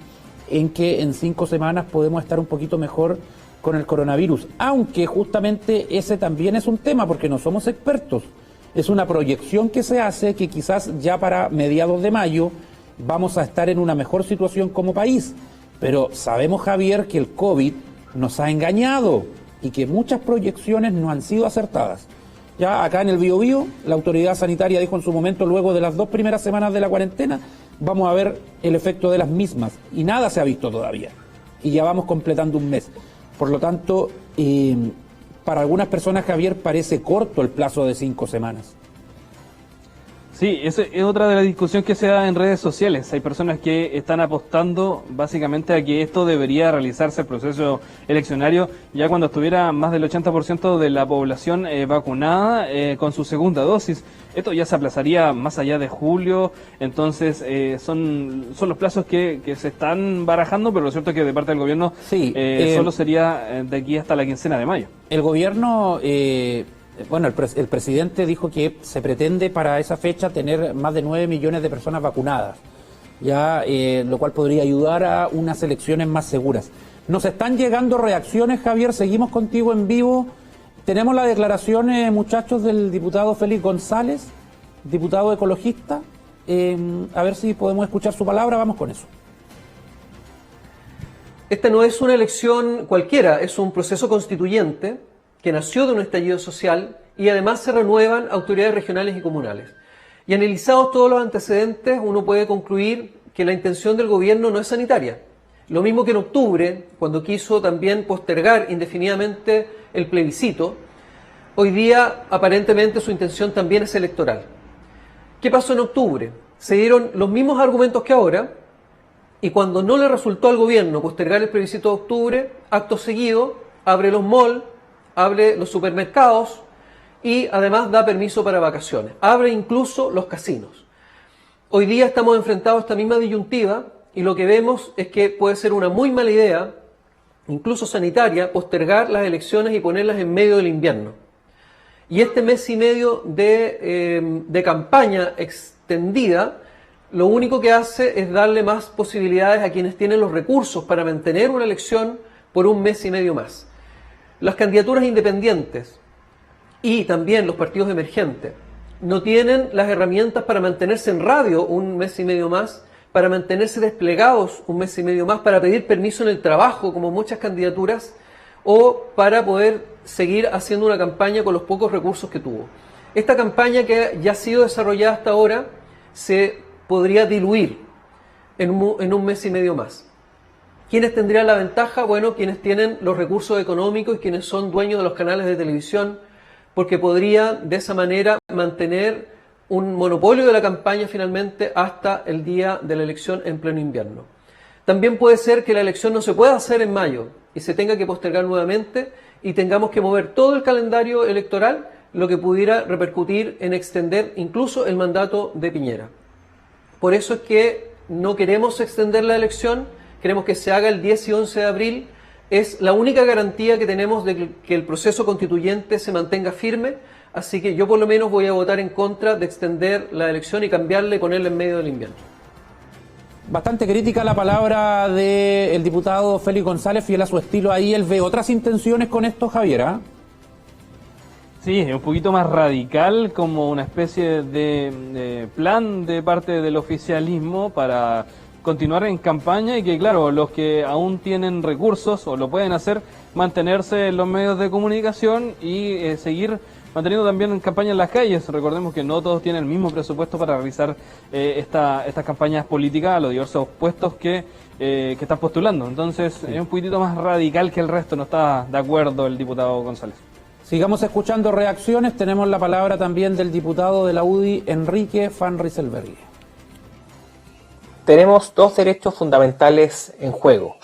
que en 5 semanas podemos estar un poquito mejor con el coronavirus, aunque justamente ese también es un tema, porque no somos expertos. Es una proyección que se hace que quizás ya para mediados de mayo vamos a estar en una mejor situación como país, pero sabemos, Javier, que el COVID nos ha engañado y que muchas proyecciones no han sido acertadas. Ya acá en el Biobío, la autoridad sanitaria dijo en su momento, luego de las 2 primeras semanas de la cuarentena, vamos a ver el efecto de las mismas, y nada se ha visto todavía, y ya vamos completando un mes. Por lo tanto, para algunas personas, Javier, parece corto el plazo de 5 semanas. Sí, esa es otra de las discusiones que se da en redes sociales. Hay personas que están apostando básicamente a que esto debería realizarse, el proceso eleccionario, ya cuando estuviera más del 80% de la población vacunada con su segunda dosis. Esto ya se aplazaría más allá de julio, entonces son los plazos que se están barajando, pero lo cierto es que de parte del gobierno solo sería de aquí hasta la quincena de mayo. El gobierno... Bueno, el presidente dijo que se pretende para esa fecha tener más de 9 millones de personas vacunadas, ya lo cual podría ayudar a unas elecciones más seguras. Nos están llegando reacciones, Javier, seguimos contigo en vivo. Tenemos la declaración, muchachos, del diputado Félix González, diputado ecologista. A ver si podemos escuchar su palabra, vamos con eso. Esta no es una elección cualquiera, es un proceso constituyente que nació de un estallido social, y además se renuevan autoridades regionales y comunales. Y analizados todos los antecedentes, uno puede concluir que la intención del gobierno no es sanitaria. Lo mismo que en octubre, cuando quiso también postergar indefinidamente el plebiscito, hoy día aparentemente su intención también es electoral. ¿Qué pasó en octubre? Se dieron los mismos argumentos que ahora, y cuando no le resultó al gobierno postergar el plebiscito de octubre, acto seguido abre los malls, abre los supermercados y además da permiso para vacaciones. Abre incluso los casinos. Hoy día estamos enfrentados a esta misma disyuntiva y lo que vemos es que puede ser una muy mala idea, incluso sanitaria, postergar las elecciones y ponerlas en medio del invierno. Y este mes y medio de campaña extendida, lo único que hace es darle más posibilidades a quienes tienen los recursos para mantener una elección por un mes y medio más. Las candidaturas independientes y también los partidos emergentes no tienen las herramientas para mantenerse en radio un mes y medio más, para mantenerse desplegados un mes y medio más, para pedir permiso en el trabajo, como muchas candidaturas, o para poder seguir haciendo una campaña con los pocos recursos que tuvo. Esta campaña, que ya ha sido desarrollada hasta ahora, se podría diluir en un mes y medio más. ¿Quiénes tendrían la ventaja? Bueno, quienes tienen los recursos económicos y quienes son dueños de los canales de televisión, porque podría de esa manera mantener un monopolio de la campaña finalmente hasta el día de la elección en pleno invierno. También puede ser que la elección no se pueda hacer en mayo y se tenga que postergar nuevamente y tengamos que mover todo el calendario electoral, lo que pudiera repercutir en extender incluso el mandato de Piñera. Por eso es que no queremos extender la elección, queremos que se haga el 10 y 11 de abril. Es la única garantía que tenemos de que el proceso constituyente se mantenga firme, así que yo por lo menos voy a votar en contra de extender la elección y cambiarla y ponerla en medio del invierno. Bastante crítica la palabra del diputado Félix González, fiel a su estilo ahí. ¿Él ve otras intenciones con esto, Javier? Sí, es un poquito más radical, como una especie de plan de parte del oficialismo para continuar en campaña y que, claro, los que aún tienen recursos o lo pueden hacer, mantenerse en los medios de comunicación y seguir manteniendo también en campaña en las calles. Recordemos que no todos tienen el mismo presupuesto para realizar estas campañas políticas a los diversos puestos que están postulando. Entonces, sí, es un poquitito más radical que el resto, no está de acuerdo el diputado González. Sigamos escuchando reacciones. Tenemos la palabra también del diputado de la UDI, Enrique Van Rysselberghe. Tenemos dos derechos fundamentales en juego.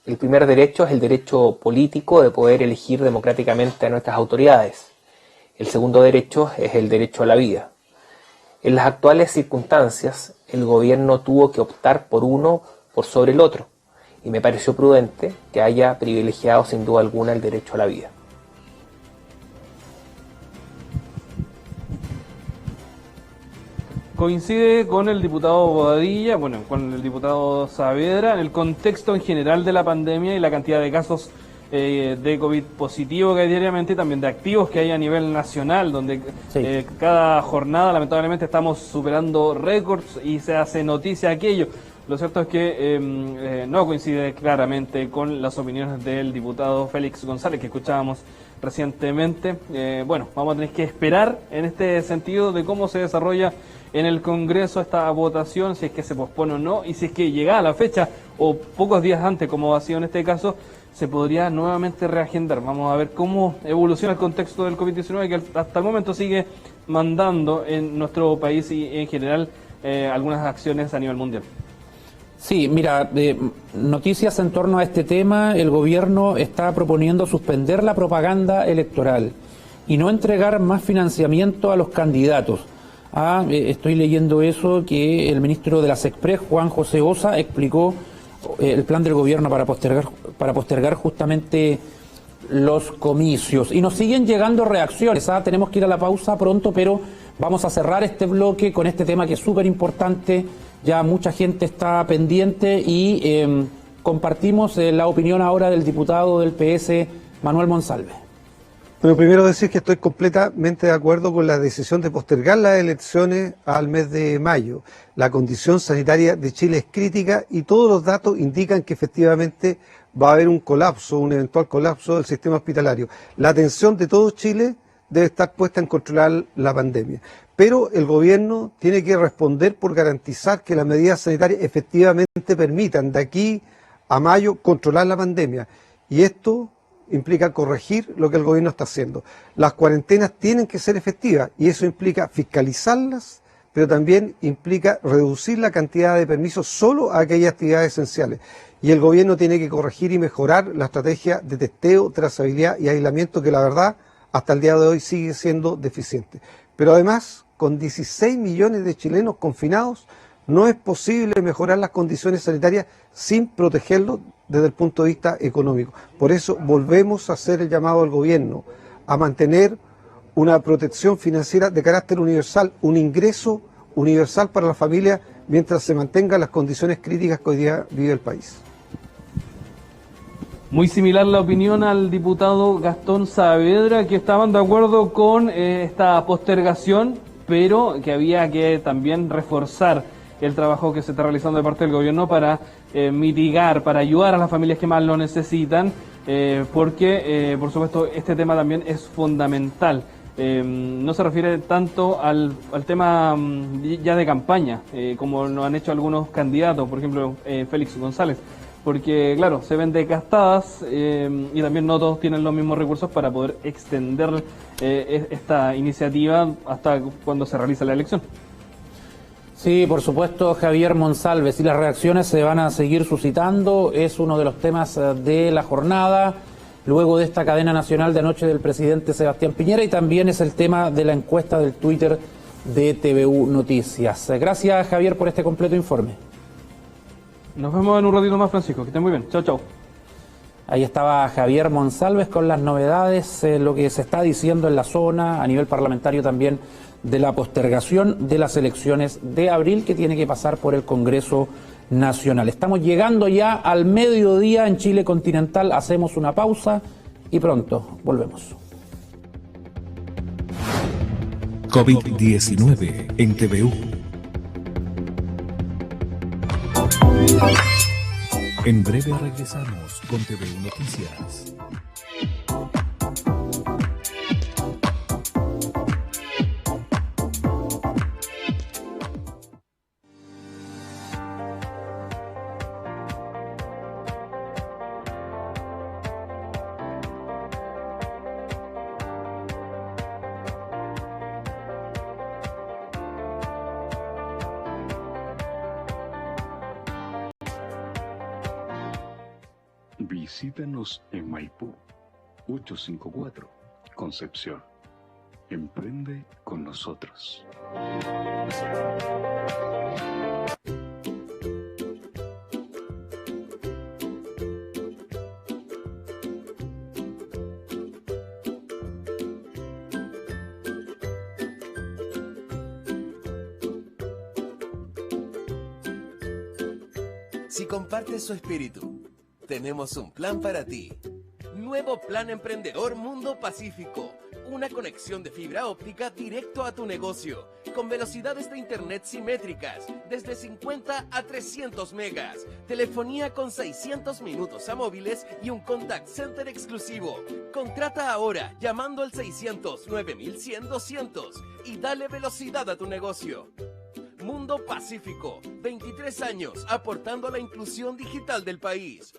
El primer derecho es el derecho político de poder elegir democráticamente a nuestras autoridades. El segundo derecho es el derecho a la vida. En las actuales circunstancias, el gobierno tuvo que optar por uno por sobre el otro, y me pareció prudente que haya privilegiado sin duda alguna el derecho a la vida. Coincide con el diputado Bobadilla, bueno, con el diputado Saavedra, en el contexto en general de la pandemia y la cantidad de casos de COVID positivo que hay diariamente, y también de activos que hay a nivel nacional, donde sí, cada jornada lamentablemente estamos superando récords y se hace noticia aquello. Lo cierto es que no coincide claramente con las opiniones del diputado Félix González, que escuchábamos recientemente. Bueno, vamos a tener que esperar en este sentido de cómo se desarrolla en el Congreso esta votación, si es que se pospone o no, y si es que llega a la fecha o pocos días antes, como ha sido en este caso, se podría nuevamente reagendar. Vamos a ver cómo evoluciona el contexto del COVID-19, que hasta el momento sigue mandando en nuestro país y en general algunas acciones a nivel mundial. Sí, mira, noticias en torno a este tema. El gobierno está proponiendo suspender la propaganda electoral y no entregar más financiamiento a los candidatos. Estoy leyendo eso, que el ministro de la SECPRES, Juan José Osa, explicó el plan del gobierno para postergar justamente los comicios. Y nos siguen llegando reacciones. Tenemos que ir a la pausa pronto, pero vamos a cerrar este bloque con este tema que es súper importante. Ya mucha gente está pendiente y compartimos la opinión ahora del diputado del PS, Manuel Monsalve. Bueno, primero decir que estoy completamente de acuerdo con la decisión de postergar las elecciones al mes de mayo. La condición sanitaria de Chile es crítica y todos los datos indican que efectivamente va a haber un colapso, un eventual colapso del sistema hospitalario. La atención de todo Chile debe estar puesta en controlar la pandemia. Pero el gobierno tiene que responder por garantizar que las medidas sanitarias efectivamente permitan de aquí a mayo controlar la pandemia. Y esto implica corregir lo que el gobierno está haciendo. Las cuarentenas tienen que ser efectivas y eso implica fiscalizarlas, pero también implica reducir la cantidad de permisos solo a aquellas actividades esenciales. Y el gobierno tiene que corregir y mejorar la estrategia de testeo, trazabilidad y aislamiento, que la verdad hasta el día de hoy sigue siendo deficiente. Pero además, con 16 millones de chilenos confinados, no es posible mejorar las condiciones sanitarias sin protegerlos desde el punto de vista económico. Por eso volvemos a hacer el llamado al gobierno a mantener una protección financiera de carácter universal, un ingreso universal para la familia mientras se mantengan las condiciones críticas que hoy día vive el país. Muy similar la opinión al diputado Gastón Saavedra, que estaban de acuerdo con esta postergación, pero que había que también reforzar el trabajo que se está realizando de parte del gobierno para mitigar, para ayudar a las familias que más lo necesitan, porque, por supuesto, este tema también es fundamental. No se refiere tanto al tema ya de campaña, como lo han hecho algunos candidatos, por ejemplo, Félix González, porque, claro, se ven desgastadas y también no todos tienen los mismos recursos para poder extender esta iniciativa hasta cuando se realice la elección. Sí, por supuesto, Javier Monsalves, y las reacciones se van a seguir suscitando, es uno de los temas de la jornada, luego de esta cadena nacional de anoche del presidente Sebastián Piñera, y también es el tema de la encuesta del Twitter de TVU Noticias. Gracias, Javier, por este completo informe. Nos vemos en un ratito más, Francisco, que estén muy bien. Chao, chao. Ahí estaba Javier Monsalves con las novedades, lo que se está diciendo en la zona, a nivel parlamentario también, de la postergación de las elecciones de abril que tiene que pasar por el Congreso Nacional. Estamos llegando ya al mediodía en Chile continental, hacemos una pausa y pronto volvemos. COVID-19 en TVU. En breve regresamos con TVU Noticias. Visítanos en Maipú, 854, Concepción. Emprende con nosotros. Si compartes su espíritu, tenemos un plan para ti. Nuevo Plan Emprendedor Mundo Pacífico. Una conexión de fibra óptica directo a tu negocio, con velocidades de internet simétricas, desde 50 a 300 megas, telefonía con 600 minutos a móviles y un contact center exclusivo. Contrata ahora llamando al 600 9100 200 y dale velocidad a tu negocio. Mundo Pacífico, 23 años aportando a la inclusión digital del país.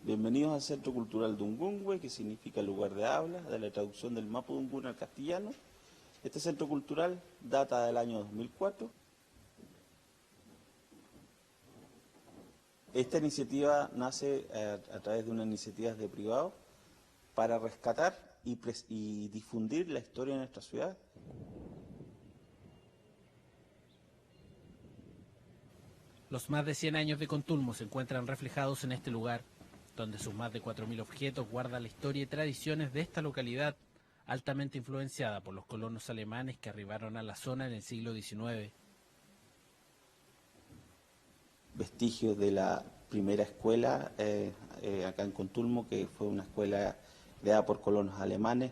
Bienvenidos al Centro Cultural Dungungüe, que significa lugar de habla, de la traducción del mapudungun al castellano. Este centro cultural data del año 2004. Esta iniciativa nace a través de una iniciativa de privados para rescatar y difundir la historia de nuestra ciudad. Los más de 100 años de Contulmo se encuentran reflejados en este lugar, donde sus más de 4.000 objetos guardan la historia y tradiciones de esta localidad, altamente influenciada por los colonos alemanes que arribaron a la zona en el siglo XIX. vestigios de la primera escuela acá en Contulmo, que fue una escuela creada por colonos alemanes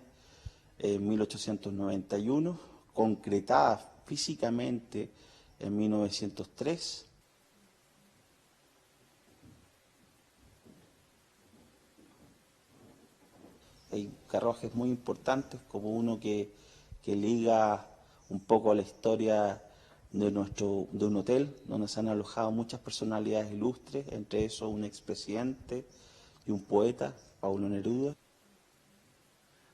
en 1891, concretada físicamente en 1903. Hay carruajes muy importantes, como uno que liga un poco a la historia de un hotel, donde se han alojado muchas personalidades ilustres, entre esos un expresidente y un poeta, Paulo Neruda.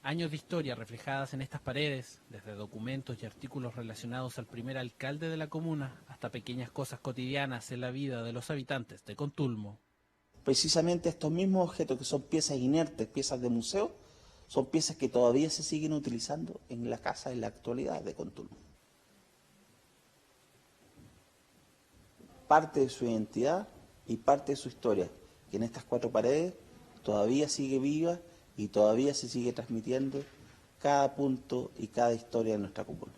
Años de historia reflejadas en estas paredes, desde documentos y artículos relacionados al primer alcalde de la comuna, hasta pequeñas cosas cotidianas en la vida de los habitantes de Contulmo. Precisamente estos mismos objetos, que son piezas inertes, piezas de museo, son piezas que todavía se siguen utilizando en la casa en la actualidad de Contulmo. Parte de su identidad y parte de su historia, que en estas 4 paredes todavía sigue viva y todavía se sigue transmitiendo cada punto y cada historia de nuestra comuna.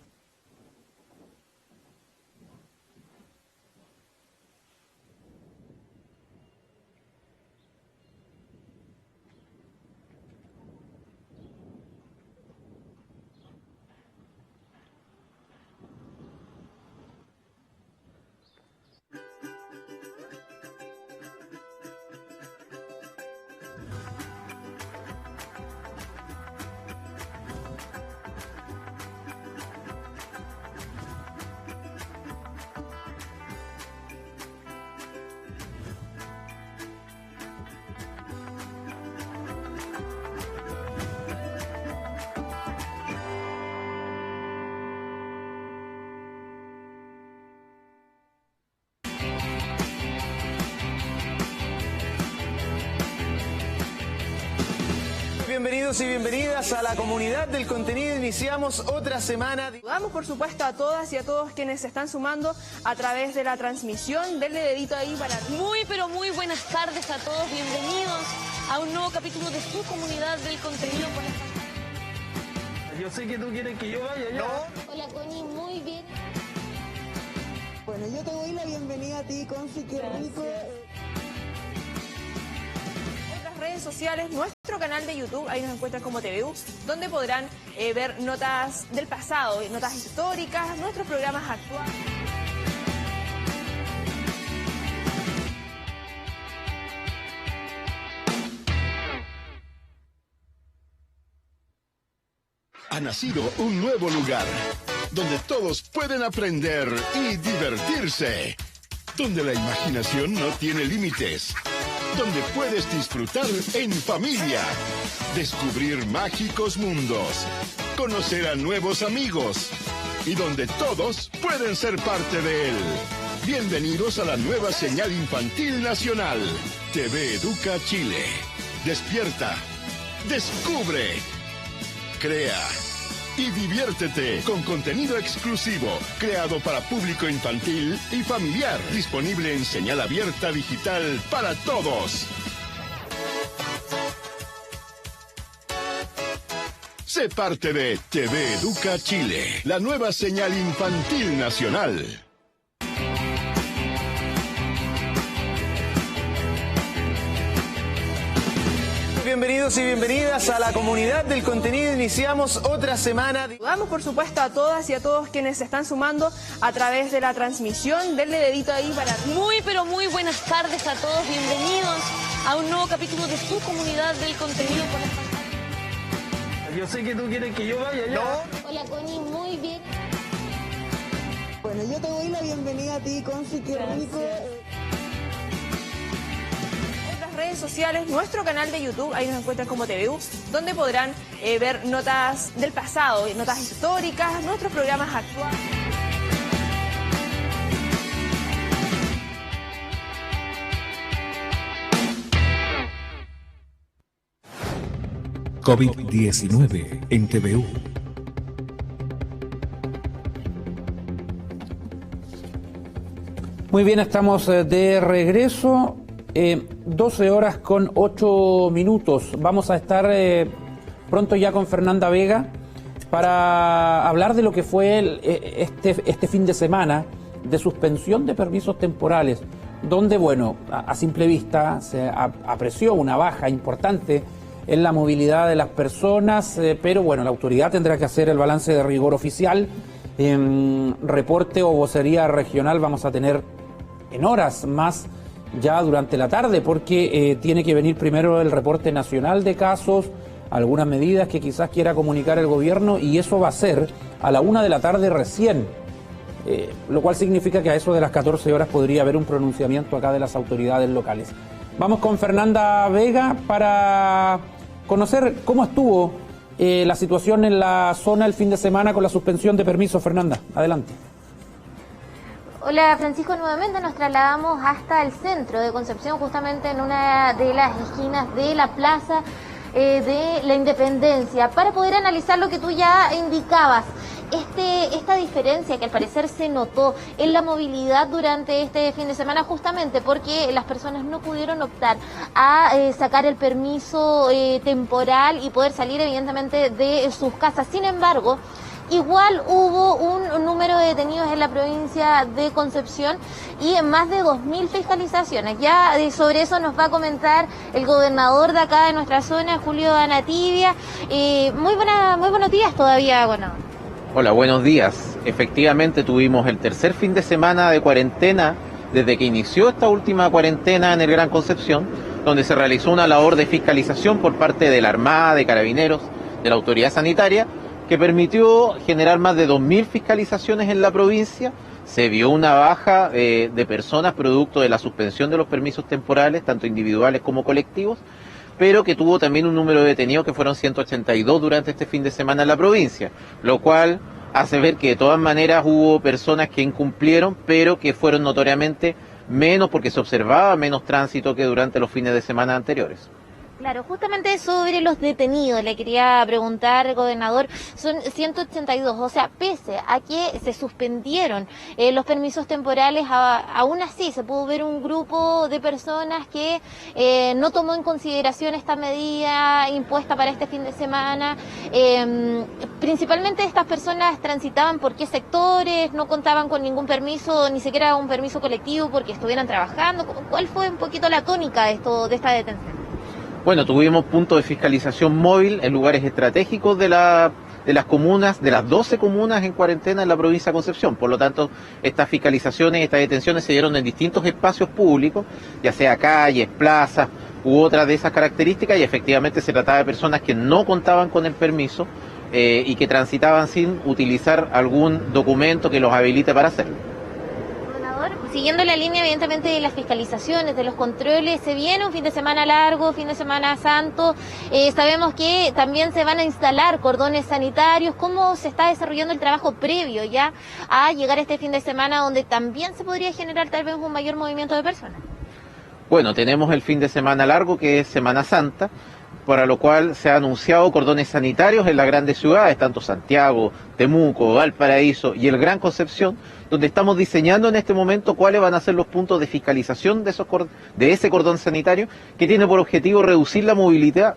Bienvenidos y bienvenidas a la comunidad del contenido. Iniciamos otra semana. Saludamos por supuesto a todas y a todos quienes se están sumando a través de la transmisión. Denle dedito ahí para... Muy pero muy buenas tardes a todos. Bienvenidos a un nuevo capítulo de su comunidad del contenido. Yo sé que tú quieres que yo vaya ya. No. Hola Connie, muy bien. Bueno, yo te doy la bienvenida a ti, Confi, qué rico. Redes sociales, nuestro canal de YouTube, ahí nos encuentran como TVU, donde podrán ver notas del pasado, notas históricas, nuestros programas actuales. Ha nacido un nuevo lugar, donde todos pueden aprender y divertirse, donde la imaginación no tiene límites, donde puedes disfrutar en familia, descubrir mágicos mundos, conocer a nuevos amigos y donde todos pueden ser parte de él. Bienvenidos a la nueva señal infantil nacional, TV Educa Chile. Despierta, descubre, crea y diviértete con contenido exclusivo, creado para público infantil y familiar, disponible en señal abierta digital para todos. Sé parte de TV Educa Chile, la nueva señal infantil nacional. Bienvenidos y bienvenidas a la comunidad del contenido. Iniciamos otra semana. Saludamos por supuesto a todas y a todos quienes se están sumando a través de la transmisión. Denle dedito ahí para... Muy pero muy buenas tardes a todos. Bienvenidos a un nuevo capítulo de su comunidad del contenido. Yo sé que tú quieres que yo vaya ya. No. Hola Connie, muy bien. Bueno, yo te doy la bienvenida a ti, Confi, qué rico. Redes sociales, nuestro canal de YouTube, ahí nos encuentran como TVU, donde podrán ver notas del pasado, notas históricas, nuestros programas actuales. COVID-19 en TVU. Muy bien, estamos de regreso. 12 horas con 8 minutos. Vamos a estar pronto ya con Fernanda Vega para hablar de lo que fue este fin de semana de suspensión de permisos temporales donde, bueno, a simple vista se apreció una baja importante en la movilidad de las personas, pero bueno, la autoridad tendrá que hacer el balance de rigor oficial. Reporte o vocería regional vamos a tener en horas más ya durante la tarde, porque tiene que venir primero el reporte nacional de casos, algunas medidas que quizás quiera comunicar el gobierno, y eso va a ser a la 1 de la tarde recién, lo cual significa que a eso de las 14 horas podría haber un pronunciamiento acá de las autoridades locales. Vamos con Fernanda Vega para conocer cómo estuvo la situación en la zona el fin de semana con la suspensión de permisos. Fernanda, adelante. Hola Francisco, nuevamente nos trasladamos hasta el centro de Concepción, justamente en una de las esquinas de la plaza de la Independencia, para poder analizar lo que tú ya indicabas. Esta diferencia que al parecer se notó en la movilidad durante este fin de semana, justamente porque las personas no pudieron optar a sacar el permiso temporal y poder salir evidentemente de sus casas. Sin embargo, igual hubo un número de detenidos en la provincia de Concepción y más de 2.000 fiscalizaciones. Ya sobre eso nos va a comentar el gobernador de acá de nuestra zona, Julio Anativia. Muy buenos días todavía, gobernador. Hola, buenos días. Efectivamente tuvimos el tercer fin de semana de cuarentena desde que inició esta última cuarentena en el Gran Concepción, donde se realizó una labor de fiscalización por parte de la Armada, de Carabineros, de la Autoridad Sanitaria, que permitió generar más de 2.000 fiscalizaciones en la provincia. Se vio una baja de personas producto de la suspensión de los permisos temporales, tanto individuales como colectivos, pero que tuvo también un número de detenidos que fueron 182 durante este fin de semana en la provincia, lo cual hace ver que de todas maneras hubo personas que incumplieron, pero que fueron notoriamente menos porque se observaba menos tránsito que durante los fines de semana anteriores. Claro, justamente sobre los detenidos le quería preguntar, gobernador, son 182, o sea, pese a que se suspendieron los permisos temporales, aún así se pudo ver un grupo de personas que no tomó en consideración esta medida impuesta para este fin de semana. Principalmente estas personas transitaban por qué sectores, no contaban con ningún permiso, ni siquiera un permiso colectivo porque estuvieran trabajando. ¿Cuál fue un poquito la tónica de esta detención? Bueno, tuvimos puntos de fiscalización móvil en lugares estratégicos de las comunas, de las 12 comunas en cuarentena en la provincia de Concepción. Por lo tanto, estas fiscalizaciones, estas detenciones se dieron en distintos espacios públicos, ya sea calles, plazas u otras de esas características, y efectivamente se trataba de personas que no contaban con el permiso y que transitaban sin utilizar algún documento que los habilite para hacerlo. Siguiendo la línea, evidentemente, de las fiscalizaciones, de los controles, se viene un fin de semana largo, fin de semana santo. Sabemos que también se van a instalar cordones sanitarios. ¿Cómo se está desarrollando el trabajo previo ya a llegar a este fin de semana, donde también se podría generar tal vez un mayor movimiento de personas? Bueno, tenemos el fin de semana largo, que es Semana Santa, para lo cual se han anunciado cordones sanitarios en las grandes ciudades, tanto Santiago, Temuco, Valparaíso y el Gran Concepción, donde estamos diseñando en este momento cuáles van a ser los puntos de fiscalización de ese cordón sanitario, que tiene por objetivo reducir la movilidad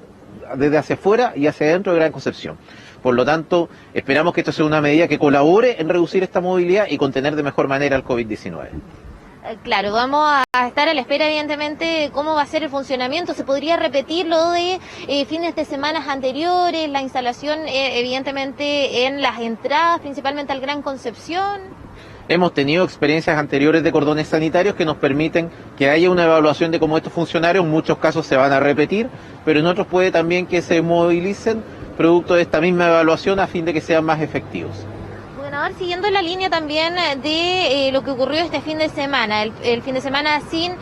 desde hacia afuera y hacia adentro de Gran Concepción. Por lo tanto, esperamos que esto sea una medida que colabore en reducir esta movilidad y contener de mejor manera el COVID-19. Claro, vamos a estar a la espera, evidentemente, de cómo va a ser el funcionamiento. ¿Se podría repetir lo de fines de semanas anteriores, la instalación, evidentemente, en las entradas, principalmente al Gran Concepción? Hemos tenido experiencias anteriores de cordones sanitarios que nos permiten que haya una evaluación de cómo estos funcionarios, en muchos casos se van a repetir, pero en otros puede también que se movilicen producto de esta misma evaluación a fin de que sean más efectivos. Gobernador, siguiendo la línea también de lo que ocurrió este fin de semana, el fin de semana sin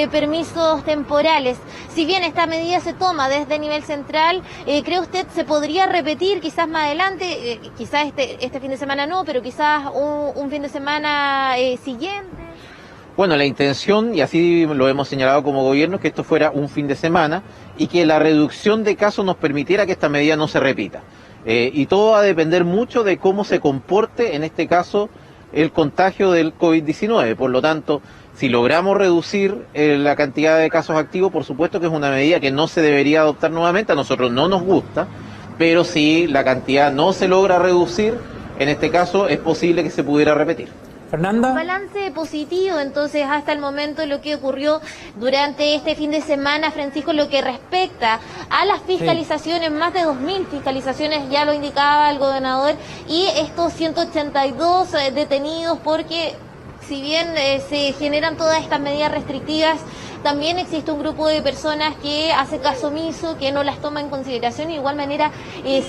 permisos temporales, si bien esta medida se toma desde nivel central, ¿cree usted se podría repetir quizás más adelante, quizás este fin de semana no, pero quizás un fin de semana siguiente? Bueno, la intención, y así lo hemos señalado como gobierno, es que esto fuera un fin de semana y que la reducción de casos nos permitiera que esta medida no se repita. Y todo va a depender mucho de cómo se comporte, en este caso, el contagio del COVID-19. Por lo tanto, si logramos reducir la cantidad de casos activos, por supuesto que es una medida que no se debería adoptar nuevamente. A nosotros no nos gusta, pero si la cantidad no se logra reducir, en este caso es posible que se pudiera repetir. Fernanda. Un balance positivo, entonces, hasta el momento lo que ocurrió durante este fin de semana, Francisco, lo que respecta a las fiscalizaciones, más de 2.000 fiscalizaciones, ya lo indicaba el gobernador, y estos 182 detenidos, porque si bien se generan todas estas medidas restrictivas, también existe un grupo de personas que hace caso omiso, que no las toma en consideración y de igual manera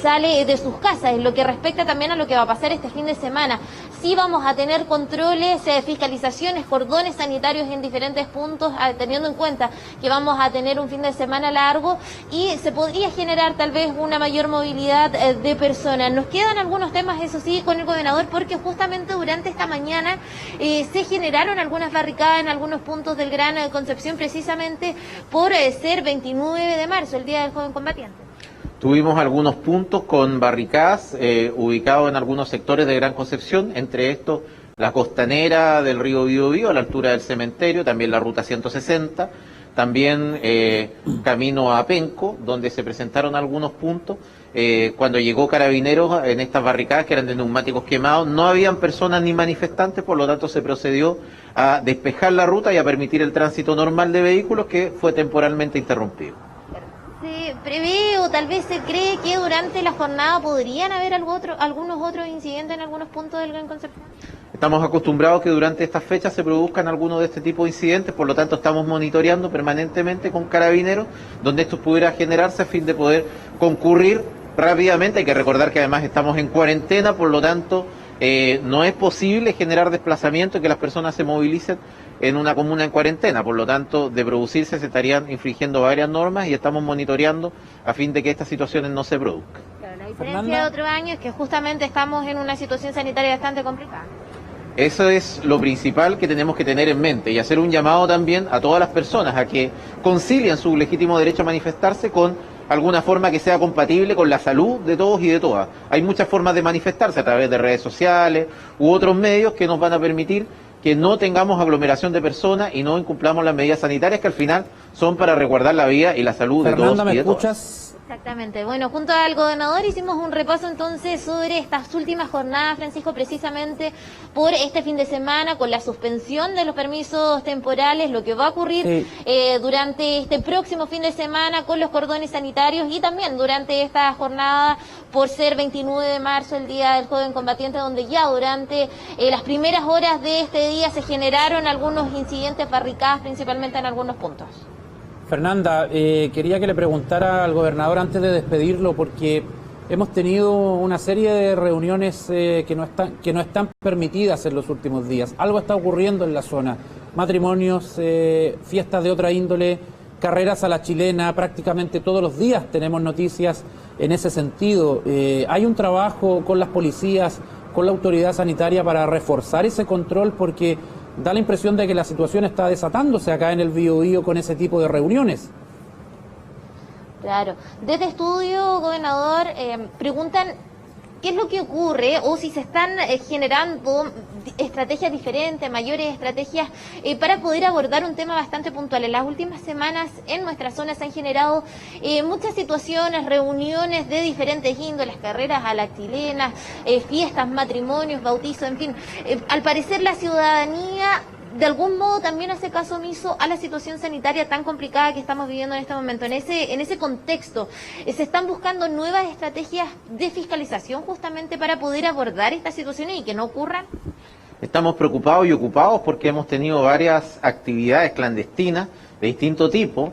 sale de sus casas. En lo que respecta también a lo que va a pasar este fin de semana, sí vamos a tener controles, fiscalizaciones, cordones sanitarios en diferentes puntos, teniendo en cuenta que vamos a tener un fin de semana largo y se podría generar tal vez una mayor movilidad de personas. Nos quedan algunos temas, eso sí, con el gobernador, porque justamente durante esta mañana se generaron algunas barricadas en algunos puntos del Gran Concepción, precisamente por ser 29 de marzo, el Día del Joven Combatiente. Tuvimos algunos puntos con barricadas ubicados en algunos sectores de Gran Concepción, entre estos la costanera del río Biobío a la altura del cementerio, también la ruta 160, también camino a Penco, donde se presentaron algunos puntos. Cuando llegó Carabineros en estas barricadas que eran de neumáticos quemados, no habían personas ni manifestantes, por lo tanto se procedió a despejar la ruta y a permitir el tránsito normal de vehículos, que fue temporalmente interrumpido. ¿Se prevé o tal vez se cree que durante la jornada podrían haber algunos otros incidentes en algunos puntos del Gran Concepción? Estamos acostumbrados que durante estas fechas se produzcan algunos de este tipo de incidentes, por lo tanto estamos monitoreando permanentemente con Carabineros donde esto pudiera generarse a fin de poder concurrir rápidamente. Hay que recordar que además estamos en cuarentena, por lo tanto no es posible generar desplazamiento y que las personas se movilicen en una comuna en cuarentena, por lo tanto de producirse se estarían infringiendo varias normas y estamos monitoreando a fin de que estas situaciones no se produzcan. Claro, la diferencia de otro año es que justamente estamos en una situación sanitaria bastante complicada. Eso es lo principal que tenemos que tener en mente y hacer un llamado también a todas las personas a que concilien su legítimo derecho a manifestarse con alguna forma que sea compatible con la salud de todos y de todas. Hay muchas formas de manifestarse a través de redes sociales u otros medios que nos van a permitir que no tengamos aglomeración de personas y no incumplamos las medidas sanitarias que al final son para resguardar la vida y la salud de todos y de todas. Exactamente. Bueno, junto al gobernador hicimos un repaso entonces sobre estas últimas jornadas, Francisco, precisamente por este fin de semana, con la suspensión de los permisos temporales, lo que va a ocurrir durante este próximo fin de semana con los cordones sanitarios y también durante esta jornada por ser 29 de marzo, el Día del Joven Combatiente, donde ya durante las primeras horas de este día se generaron algunos incidentes, barricadas principalmente en algunos puntos. Fernanda, quería que le preguntara al gobernador antes de despedirlo, porque hemos tenido una serie de reuniones que no están permitidas en los últimos días. Algo está ocurriendo en la zona. Matrimonios, fiestas de otra índole, carreras a la chilena, prácticamente todos los días tenemos noticias en ese sentido. Hay un trabajo con las policías, con la autoridad sanitaria para reforzar ese control, porque da la impresión de que la situación está desatándose acá en el Biobío con ese tipo de reuniones. Claro. Desde estudio, gobernador, preguntan qué es lo que ocurre o si se están generando estrategias diferentes, mayores estrategias para poder abordar un tema bastante puntual. En las últimas semanas en nuestra zona se han generado muchas situaciones, reuniones de diferentes índoles, carreras a la chilena, fiestas, matrimonios, bautizos, en fin. Al parecer la ciudadanía de algún modo también hace caso omiso a la situación sanitaria tan complicada que estamos viviendo en este momento. En ese contexto, se están buscando nuevas estrategias de fiscalización justamente para poder abordar estas situaciones y que no ocurran. Estamos preocupados y ocupados porque hemos tenido varias actividades clandestinas de distinto tipo,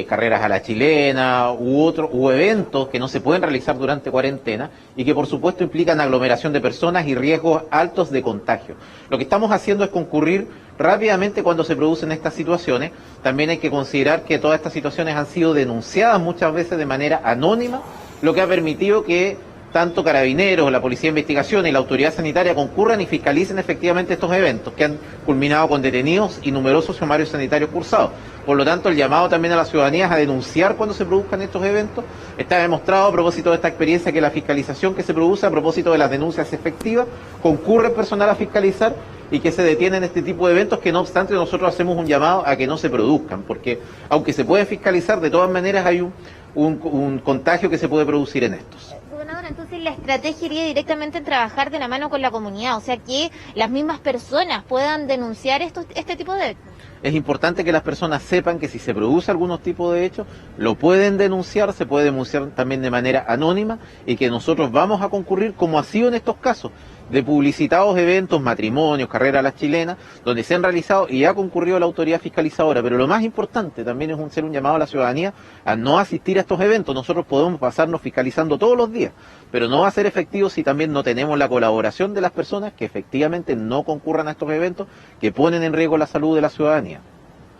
carreras a la chilena u eventos que no se pueden realizar durante cuarentena y que por supuesto implican aglomeración de personas y riesgos altos de contagio. Lo que estamos haciendo es concurrir rápidamente cuando se producen estas situaciones. También hay que considerar que todas estas situaciones han sido denunciadas muchas veces de manera anónima, lo que ha permitido que tanto Carabineros, la Policía de Investigación y la Autoridad Sanitaria concurran y fiscalicen efectivamente estos eventos que han culminado con detenidos y numerosos sumarios sanitarios cursados. Por lo tanto, el llamado también a la ciudadanía es a denunciar cuando se produzcan estos eventos. Está demostrado a propósito de esta experiencia que la fiscalización que se produce a propósito de las denuncias efectivas concurre personal a fiscalizar y que se detienen este tipo de eventos que no obstante nosotros hacemos un llamado a que no se produzcan, porque aunque se puede fiscalizar, de todas maneras hay un contagio que se puede producir en estos. Gobernador, Bueno, entonces la estrategia iría directamente en trabajar de la mano con la comunidad, o sea que las mismas personas puedan denunciar este tipo de hechos. Es importante que las personas sepan que si se produce algún tipo de hecho, lo pueden denunciar, se puede denunciar también de manera anónima y que nosotros vamos a concurrir, como ha sido en estos casos, de publicitados eventos, matrimonios, carreras a las chilenas, donde se han realizado y ha concurrido la autoridad fiscalizadora. Pero lo más importante también es hacer un llamado a la ciudadanía a no asistir a estos eventos. Nosotros podemos pasarnos fiscalizando todos los días, pero no va a ser efectivo si también no tenemos la colaboración de las personas que efectivamente no concurran a estos eventos que ponen en riesgo la salud de la ciudadanía.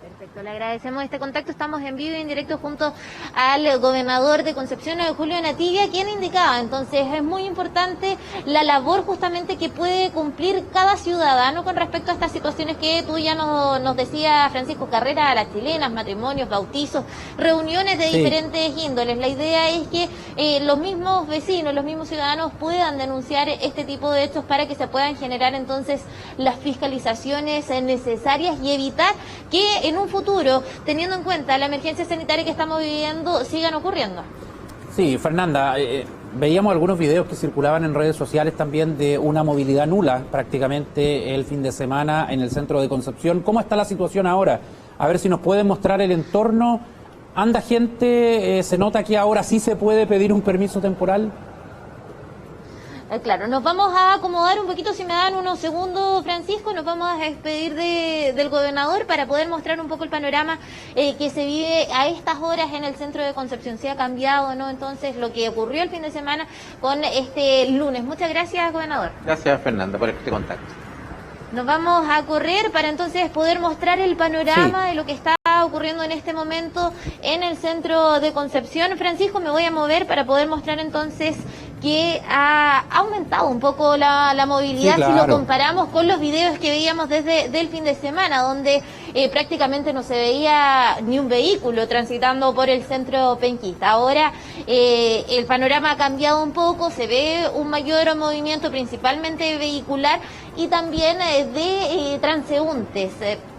Perfecto, le agradecemos este contacto. Estamos en vivo y en directo junto al gobernador de Concepción, Julio Nativia, quien indicaba, entonces es muy importante la labor justamente que puede cumplir cada ciudadano con respecto a estas situaciones que tú ya nos decía, Francisco, carreras a las chilenas, matrimonios, bautizos, reuniones de diferentes índoles. La idea es que los mismos vecinos, los mismos ciudadanos puedan denunciar este tipo de hechos para que se puedan generar entonces las fiscalizaciones necesarias y evitar que en un futuro, teniendo en cuenta la emergencia sanitaria que estamos viviendo, sigan ocurriendo. Sí, Fernanda, veíamos algunos videos que circulaban en redes sociales también de una movilidad nula prácticamente el fin de semana en el centro de Concepción. ¿Cómo está la situación ahora? A ver si nos pueden mostrar el entorno. ¿Anda gente? ¿Se nota que ahora sí se puede pedir un permiso temporal? Claro, nos vamos a acomodar un poquito, si me dan unos segundos, Francisco, nos vamos a despedir del gobernador para poder mostrar un poco el panorama que se vive a estas horas en el centro de Concepción. ¿Se ha cambiado, no? Entonces, lo que ocurrió el fin de semana con este lunes. Muchas gracias, gobernador. Gracias, Fernanda, por este contacto. Nos vamos a correr para entonces poder mostrar el panorama de lo que está ocurriendo en este momento en el centro de Concepción. Francisco, me voy a mover para poder mostrar entonces que ha aumentado un poco la movilidad, si lo comparamos con los videos que veíamos desde el fin de semana, donde prácticamente no se veía ni un vehículo transitando por el centro penquista. Ahora el panorama ha cambiado un poco, se ve un mayor movimiento principalmente vehicular y también de transeúntes.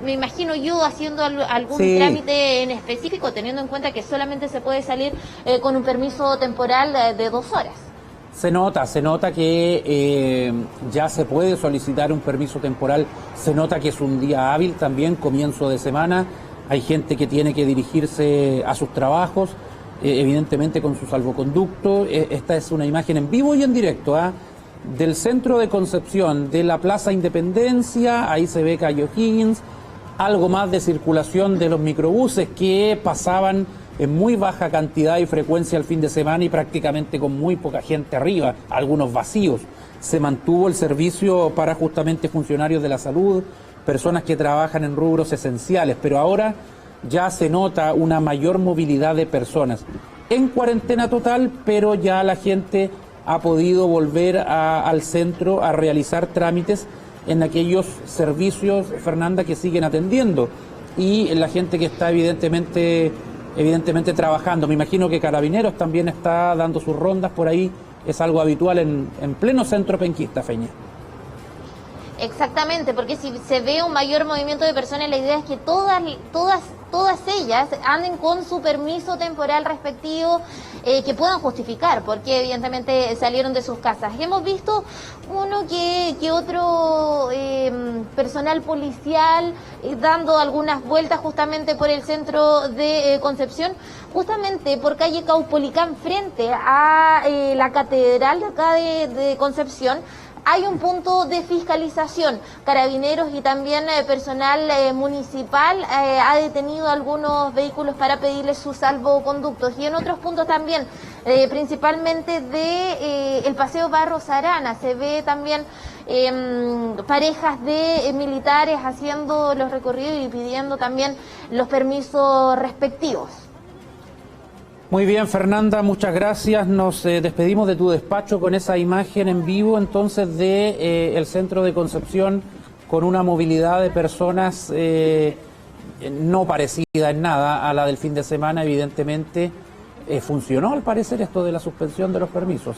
Me imagino yo haciendo algún trámite en específico, teniendo en cuenta que solamente se puede salir con un permiso temporal de 2 horas. Se nota que ya se puede solicitar un permiso temporal, se nota que es un día hábil también, comienzo de semana, hay gente que tiene que dirigirse a sus trabajos, evidentemente con su salvoconducto. Esta es una imagen en vivo y en directo del centro de Concepción, de la Plaza Independencia, ahí se ve Calle O'Higgins, algo más de circulación de los microbuses que pasaban en muy baja cantidad y frecuencia el fin de semana y prácticamente con muy poca gente arriba, algunos vacíos. Se mantuvo el servicio para justamente funcionarios de la salud, personas que trabajan en rubros esenciales, pero ahora ya se nota una mayor movilidad de personas. En cuarentena total, pero ya la gente ha podido volver al centro a realizar trámites en aquellos servicios, Fernanda, que siguen atendiendo, y la gente que está evidentemente trabajando. Me imagino que Carabineros también está dando sus rondas por ahí, es algo habitual en pleno centro penquista, Feña. Exactamente, porque si se ve un mayor movimiento de personas, la idea es que todas ellas anden con su permiso temporal respectivo que puedan justificar, porque evidentemente salieron de sus casas. Hemos visto uno que otro personal policial dando algunas vueltas justamente por el centro de Concepción, justamente por calle Caupolicán frente a la catedral de acá de Concepción. Hay un punto de fiscalización. Carabineros y también personal municipal ha detenido algunos vehículos para pedirles sus salvoconductos. Y en otros puntos también, principalmente de el Paseo Barros Arana, se ve también parejas de militares haciendo los recorridos y pidiendo también los permisos respectivos. Muy bien, Fernanda, muchas gracias. Nos despedimos de tu despacho con esa imagen en vivo entonces de el centro de Concepción con una movilidad de personas no parecida en nada a la del fin de semana. Evidentemente funcionó al parecer esto de la suspensión de los permisos.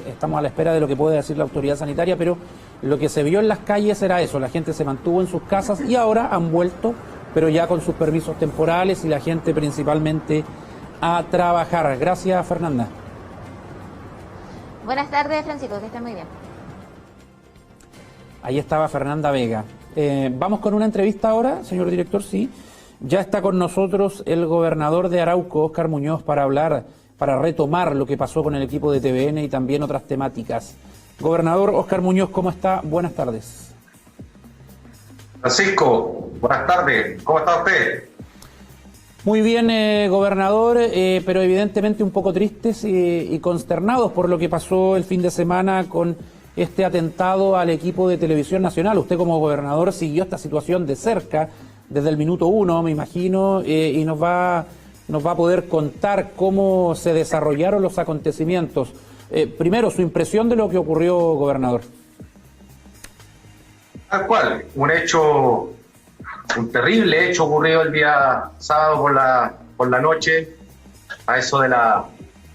Estamos a la espera de lo que puede decir la autoridad sanitaria, pero lo que se vio en las calles era eso, la gente se mantuvo en sus casas y ahora han vuelto, pero ya con sus permisos temporales y la gente principalmente a trabajar. Gracias, Fernanda. Buenas tardes, Francisco, que esté muy bien. Ahí estaba Fernanda Vega. Vamos con una entrevista ahora, señor director, sí. Ya está con nosotros el gobernador de Arauco, Óscar Muñoz, para retomar lo que pasó con el equipo de TVN y también otras temáticas. Gobernador Óscar Muñoz, ¿cómo está? Buenas tardes. Francisco, buenas tardes. ¿Cómo está usted? Muy bien, gobernador, pero evidentemente un poco tristes y consternados por lo que pasó el fin de semana con este atentado al equipo de Televisión Nacional. Usted como gobernador siguió esta situación de cerca desde el minuto 1, me imagino, y nos va a poder contar cómo se desarrollaron los acontecimientos. Primero, su impresión de lo que ocurrió, gobernador. Tal cual, un terrible hecho ocurrió el día sábado por la noche, a eso de las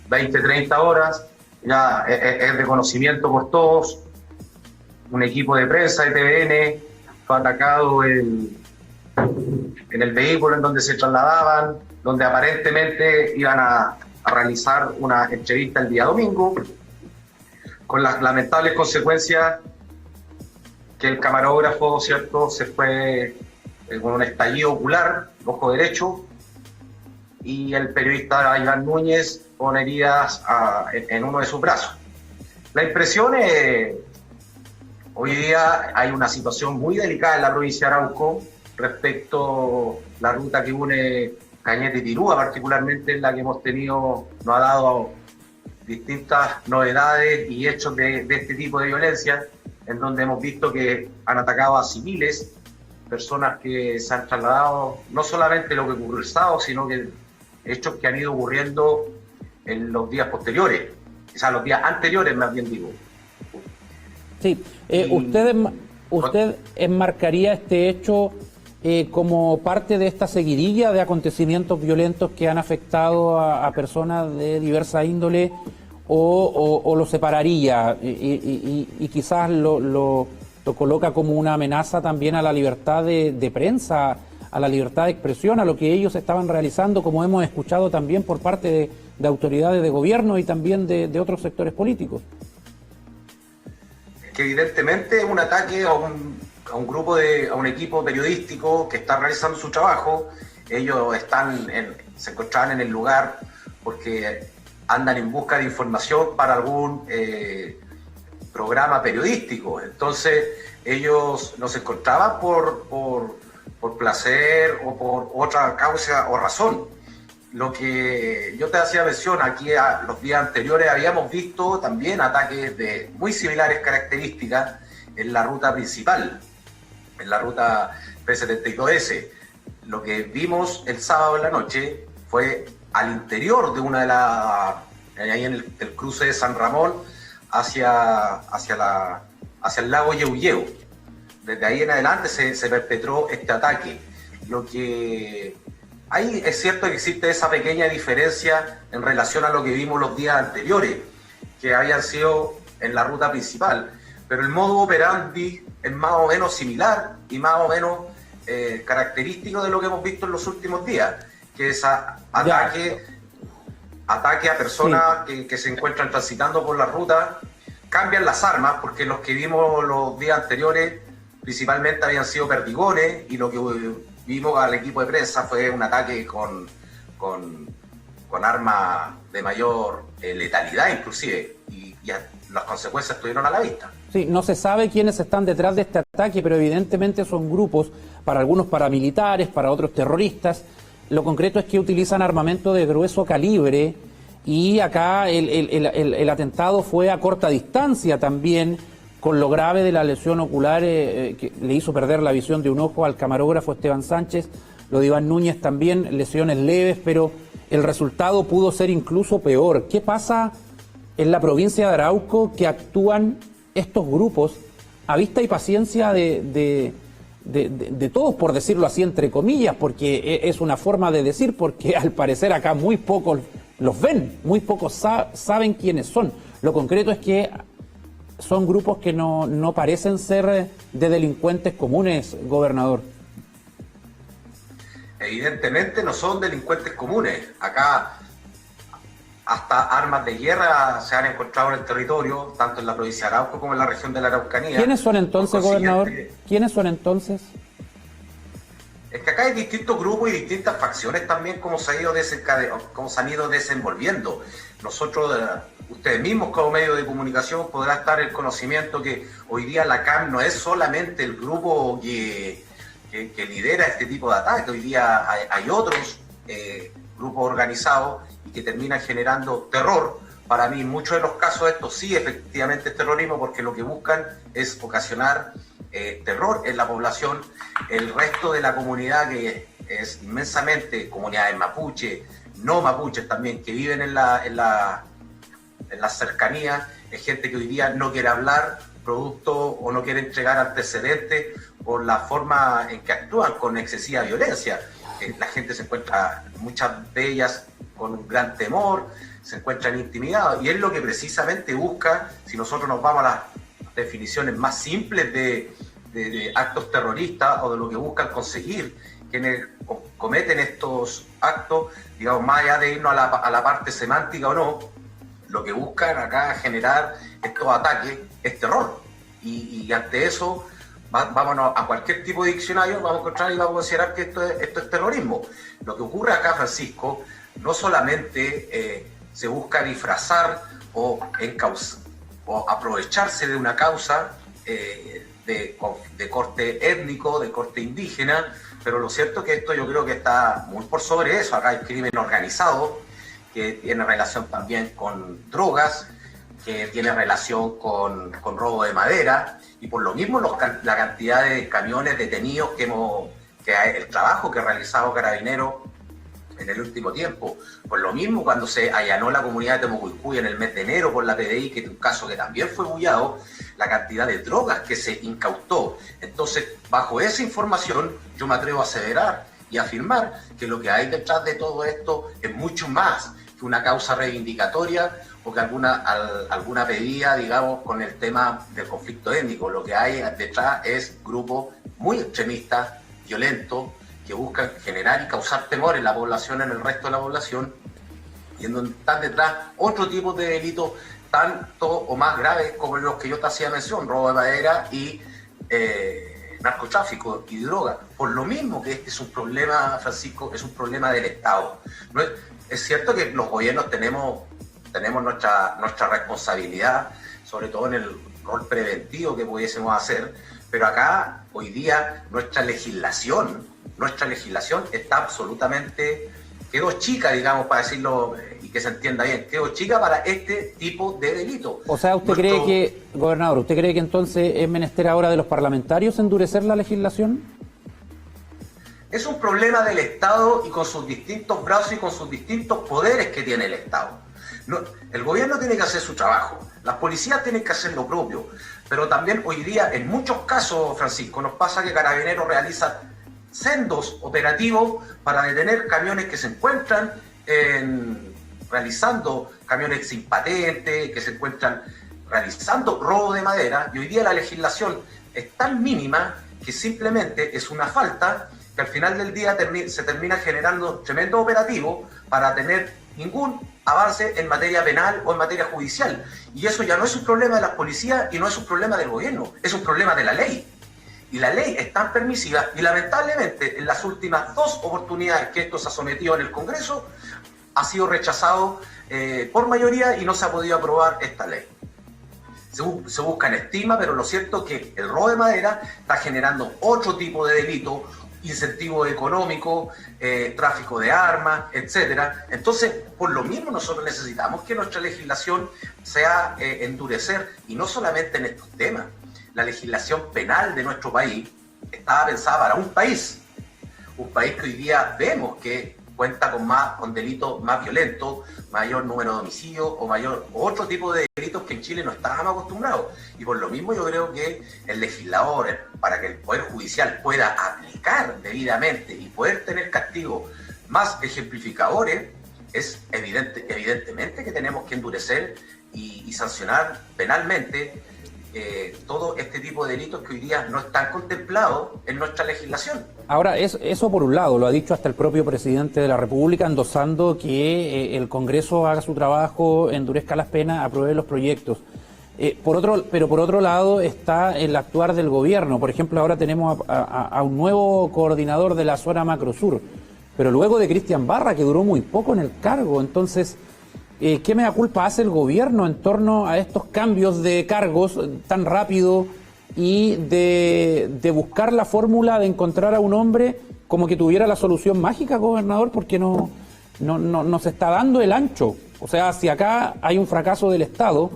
20-30 horas, ya es de conocimiento por todos. Un equipo de prensa de TVN fue atacado en el vehículo en donde se trasladaban, donde aparentemente iban a realizar una entrevista el día domingo, con las lamentables consecuencias que el camarógrafo, ¿cierto?, se fue con un estallido ocular, ojo derecho, y el periodista Iván Núñez con heridas en uno de sus brazos. La impresión es, hoy día hay una situación muy delicada en la provincia de Arauco respecto a la ruta que une Cañete y Tirúa, particularmente en la que hemos tenido, nos ha dado distintas novedades y hechos de este tipo de violencia, en donde hemos visto que han atacado a civiles, personas que se han trasladado, no solamente lo que ocurrió el sábado, sino que hechos que han ido ocurriendo en los días posteriores, o sea, los días anteriores, más bien digo. Sí, usted enmarcaría este hecho como parte de esta seguidilla de acontecimientos violentos que han afectado a personas de diversa índole, o lo separaría y quizás lo coloca como una amenaza también a la libertad de prensa, a la libertad de expresión, a lo que ellos estaban realizando, como hemos escuchado también por parte de autoridades de gobierno y también de otros sectores políticos? Que evidentemente es un ataque a un grupo, a un equipo periodístico que está realizando su trabajo. Ellos se encontraban en el lugar porque andan en busca de información para algún programa periodístico. Entonces ellos no se encontraban por placer o por otra causa o razón. Lo que yo te hacía mención, aquí los días anteriores habíamos visto también ataques de muy similares características en la ruta principal, en la ruta P72S. Lo que vimos el sábado en la noche fue al interior de una de ahí en el cruce de San Ramón hacia el lago Yeuyeu. Desde ahí en adelante se perpetró este ataque. Lo que ahí es cierto que existe esa pequeña diferencia en relación a lo que vimos los días anteriores, que habían sido en la ruta principal, pero el modo operandi es más o menos similar y más o menos característico de lo que hemos visto en los últimos días, que es ataque a personas que se encuentran transitando por la ruta. Cambian las armas, porque los que vimos los días anteriores principalmente habían sido perdigones, y lo que vimos al equipo de prensa fue un ataque con armas de mayor letalidad inclusive, y las consecuencias estuvieron a la vista. Sí, no se sabe quiénes están detrás de este ataque, pero evidentemente son grupos, para algunos paramilitares, para otros terroristas. Lo concreto es que utilizan armamento de grueso calibre, y acá el atentado fue a corta distancia también, con lo grave de la lesión ocular que le hizo perder la visión de un ojo al camarógrafo Esteban Sánchez. Lo de Iván Núñez también, lesiones leves, pero el resultado pudo ser incluso peor. ¿Qué pasa en la provincia de Arauco, que actúan estos grupos a vista y paciencia de todos, por decirlo así, entre comillas, porque es una forma de decir, porque al parecer acá muy pocos los ven, muy pocos saben quiénes son? Lo concreto es que son grupos que no parecen ser de delincuentes comunes, gobernador. Evidentemente no son delincuentes comunes. Acá hasta armas de guerra se han encontrado en el territorio, tanto en la provincia de Arauco como en la región de la Araucanía. ¿Quiénes son entonces, gobernador? ¿Quiénes son entonces? Es que acá hay distintos grupos y distintas facciones también como se han ido desenvolviendo. Nosotros, ustedes mismos como medio de comunicación, podrán estar el conocimiento que hoy día la CAM no es solamente el grupo que lidera este tipo de ataques. Hoy día hay otros grupos organizados y que terminan generando terror. Para mí, en muchos de los casos, esto sí efectivamente es terrorismo, porque lo que buscan es ocasionar terror en la población. El resto de la comunidad, que es inmensamente comunidades mapuche, no mapuches también, que viven en las cercanías, es gente que hoy día no quiere hablar producto o no quiere entregar antecedentes por la forma en que actúan con excesiva violencia. La gente se encuentra, muchas de ellas, con un gran temor, se encuentran intimidados, y es lo que precisamente busca, si nosotros nos vamos a las definiciones más simples de actos terroristas o de lo que buscan conseguir quienes cometen estos actos, digamos, más allá de irnos a la parte semántica o no, lo que buscan acá generar estos ataques es terror, y ante eso vámonos a cualquier tipo de diccionario, vamos a encontrar y vamos a considerar que esto es terrorismo. Lo que ocurre acá, Francisco, no solamente se busca disfrazar o aprovecharse de una causa de corte étnico, de corte indígena, pero lo cierto es que esto yo creo que está muy por sobre eso. Acá hay crimen organizado que tiene relación también con drogas, que tiene relación con robo de madera, y por lo mismo la cantidad de camiones detenidos el trabajo que ha realizado Carabineros en el último tiempo. Por lo mismo, cuando se allanó la comunidad de Temucuicui en el mes de enero por la PDI, que es un caso que también fue bullado, la cantidad de drogas que se incautó. Entonces, bajo esa información, yo me atrevo a aseverar y afirmar que lo que hay detrás de todo esto es mucho más que una causa reivindicatoria o que alguna pedida, digamos, con el tema del conflicto étnico. Lo que hay detrás es grupos muy extremistas, violentos, que buscan generar y causar temor en la población, en el resto de la población, y en donde están detrás otro tipo de delitos tanto o más graves como los que yo te hacía mención, robo de madera y narcotráfico y droga. Por lo mismo que este es un problema, Francisco, es un problema del Estado. No es cierto que los gobiernos tenemos nuestra responsabilidad, sobre todo en el rol preventivo que pudiésemos hacer, pero acá hoy día nuestra legislación está absolutamente, quedó chica, digamos, para decirlo y que se entienda bien, quedó chica para este tipo de delito. O sea, gobernador, ¿usted cree que entonces es menester ahora de los parlamentarios endurecer la legislación? Es un problema del Estado y con sus distintos brazos y con sus distintos poderes que tiene el Estado. No, el gobierno tiene que hacer su trabajo, las policías tienen que hacer lo propio, pero también hoy día, en muchos casos, Francisco, nos pasa que Carabineros realiza sendos operativos para detener camiones que se encuentran realizando camiones sin patente, que se encuentran realizando robo de madera, y hoy día la legislación es tan mínima que simplemente es una falta que al final del día se termina generando tremendo operativo para tener ningún avance en materia penal o en materia judicial. Y eso ya no es un problema de las policías y no es un problema del gobierno, es un problema de la ley. Y la ley es tan permisiva y lamentablemente en las últimas 2 oportunidades que esto se ha sometido en el Congreso ha sido rechazado por mayoría y no se ha podido aprobar esta ley. Se busca en estima, pero lo cierto es que el robo de madera está generando otro tipo de delito, incentivo económico, tráfico de armas, etcétera. Entonces, por lo mismo nosotros necesitamos que nuestra legislación sea endurecer, y no solamente en estos temas. La legislación penal de nuestro país estaba pensada para un país que hoy día vemos que cuenta con delitos más violentos, mayor número de homicidios o otro tipo de delitos que en Chile no estábamos acostumbrados. Y por lo mismo yo creo que el legislador, para que el Poder Judicial pueda aplicar debidamente y poder tener castigos más ejemplificadores, es evidentemente que tenemos que endurecer y sancionar penalmente todo este tipo de delitos que hoy día no están contemplados en nuestra legislación. Ahora, eso por un lado, lo ha dicho hasta el propio presidente de la República, endosando que el Congreso haga su trabajo, endurezca las penas, apruebe los proyectos. Pero por otro lado está el actuar del gobierno. Por ejemplo, ahora tenemos a un nuevo coordinador de la zona Macrosur, pero luego de Cristian Barra, que duró muy poco en el cargo. Entonces, ¿qué mea culpa hace el gobierno en torno a estos cambios de cargos tan rápido y de buscar la fórmula de encontrar a un hombre como que tuviera la solución mágica, gobernador? Porque no se está dando el ancho. O sea, si acá hay un fracaso del Estado,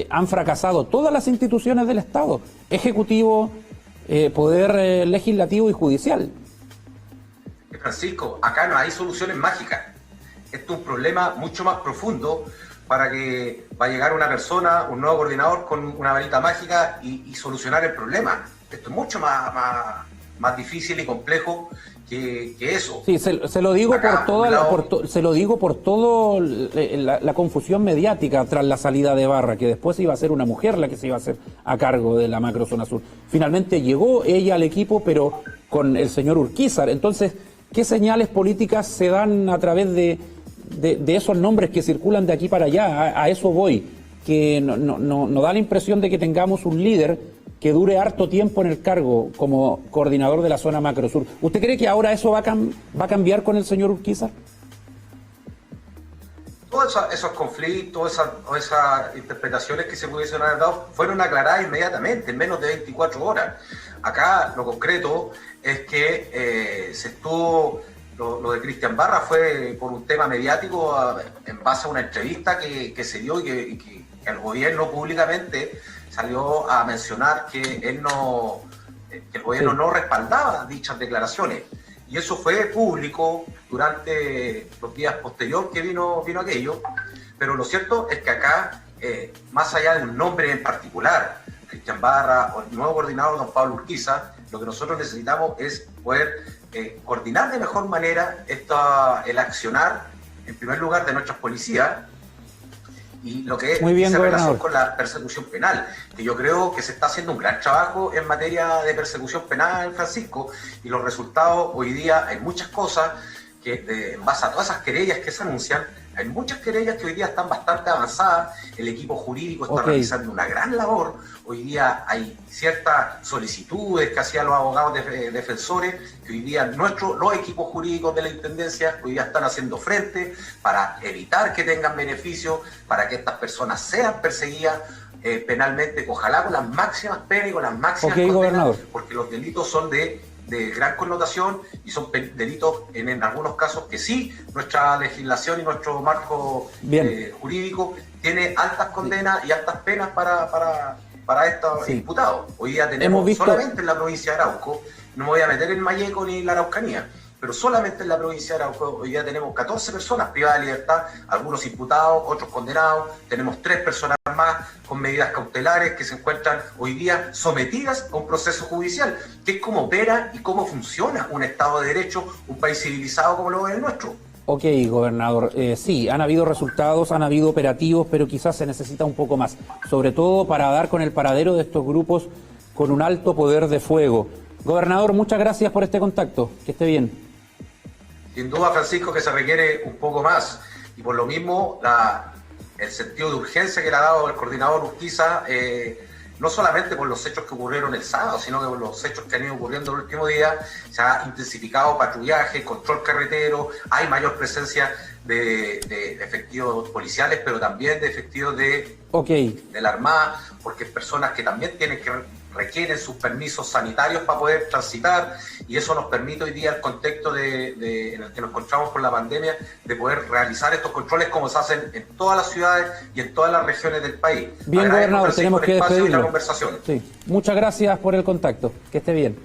han fracasado todas las instituciones del Estado, ejecutivo, poder legislativo y judicial. Francisco, acá no hay soluciones mágicas. Esto es un problema mucho más profundo para que va a llegar una persona, un nuevo coordinador con una varita mágica y solucionar el problema. Esto es mucho más difícil y complejo que eso. Sí, se lo digo acá, se lo digo por todo la confusión mediática tras la salida de Barra, que después iba a ser una mujer la que se iba a hacer a cargo de la Macrozona Sur. Finalmente llegó ella al equipo, pero con el señor Urquizar. Entonces, ¿qué señales políticas se dan a través de esos nombres que circulan de aquí para allá? A eso voy, que no da la impresión de que tengamos un líder que dure harto tiempo en el cargo como coordinador de la zona Macrosur. ¿Usted cree que ahora eso va a cambiar con el señor Urquizar? Todos esos conflictos, esas interpretaciones que se pudiesen haber dado fueron aclaradas inmediatamente, en menos de 24 horas. Acá lo concreto es que se estuvo... Lo de Cristian Barra fue por un tema mediático en base a una entrevista que se dio y que el gobierno públicamente salió a mencionar que el gobierno no respaldaba dichas declaraciones. Y eso fue público durante los días posteriores que vino aquello. Pero lo cierto es que acá, más allá de un nombre en particular, Cristian Barra o el nuevo coordinador don Pablo Urquiza, lo que nosotros necesitamos es poder coordinar de mejor manera el accionar, en primer lugar, de nuestras policías, y lo que se relaciona con la persecución penal, que yo creo que se está haciendo un gran trabajo en materia de persecución penal, Francisco, y los resultados hoy día hay muchas cosas que en base a todas esas querellas que se anuncian, hay muchas querellas que hoy día están bastante avanzadas, el equipo jurídico está realizando una gran labor, hoy día hay ciertas solicitudes que hacían los abogados defensores, que hoy día los equipos jurídicos de la Intendencia hoy día están haciendo frente para evitar que tengan beneficios, para que estas personas sean perseguidas penalmente, ojalá con las máximas penas y con las máximas condenas, porque los delitos son de gran connotación y son delitos en algunos casos que sí, nuestra legislación y nuestro marco jurídico tiene altas condenas y altas penas para estos imputados. Hoy día tenemos solamente en la provincia de Arauco, no me voy a meter en Malleco ni en la Araucanía, pero solamente en la provincia de Arauco hoy día tenemos 14 personas privadas de libertad, algunos imputados, otros condenados, tenemos 3 personas más con medidas cautelares que se encuentran hoy día sometidas a un proceso judicial, que es cómo opera y cómo funciona un Estado de Derecho, un país civilizado como lo es el nuestro. Ok, gobernador, sí, han habido resultados, han habido operativos, pero quizás se necesita un poco más, sobre todo para dar con el paradero de estos grupos con un alto poder de fuego. Gobernador, muchas gracias por este contacto, que esté bien. Sin duda, Francisco, que se requiere un poco más, y por lo mismo el sentido de urgencia que le ha dado el coordinador Urquiza, no solamente por los hechos que ocurrieron el sábado, sino que por los hechos que han ido ocurriendo el último día, se ha intensificado patrullaje, control carretero, hay mayor presencia de efectivos policiales, pero también de efectivos de la Armada, porque personas que también requieren sus permisos sanitarios para poder transitar, y eso nos permite hoy día el contexto en el que nos encontramos con la pandemia, de poder realizar estos controles como se hacen en todas las ciudades y en todas las regiones del país. Bien, gobernador, tenemos que despedirlo. Sí. Muchas gracias por el contacto, que esté bien.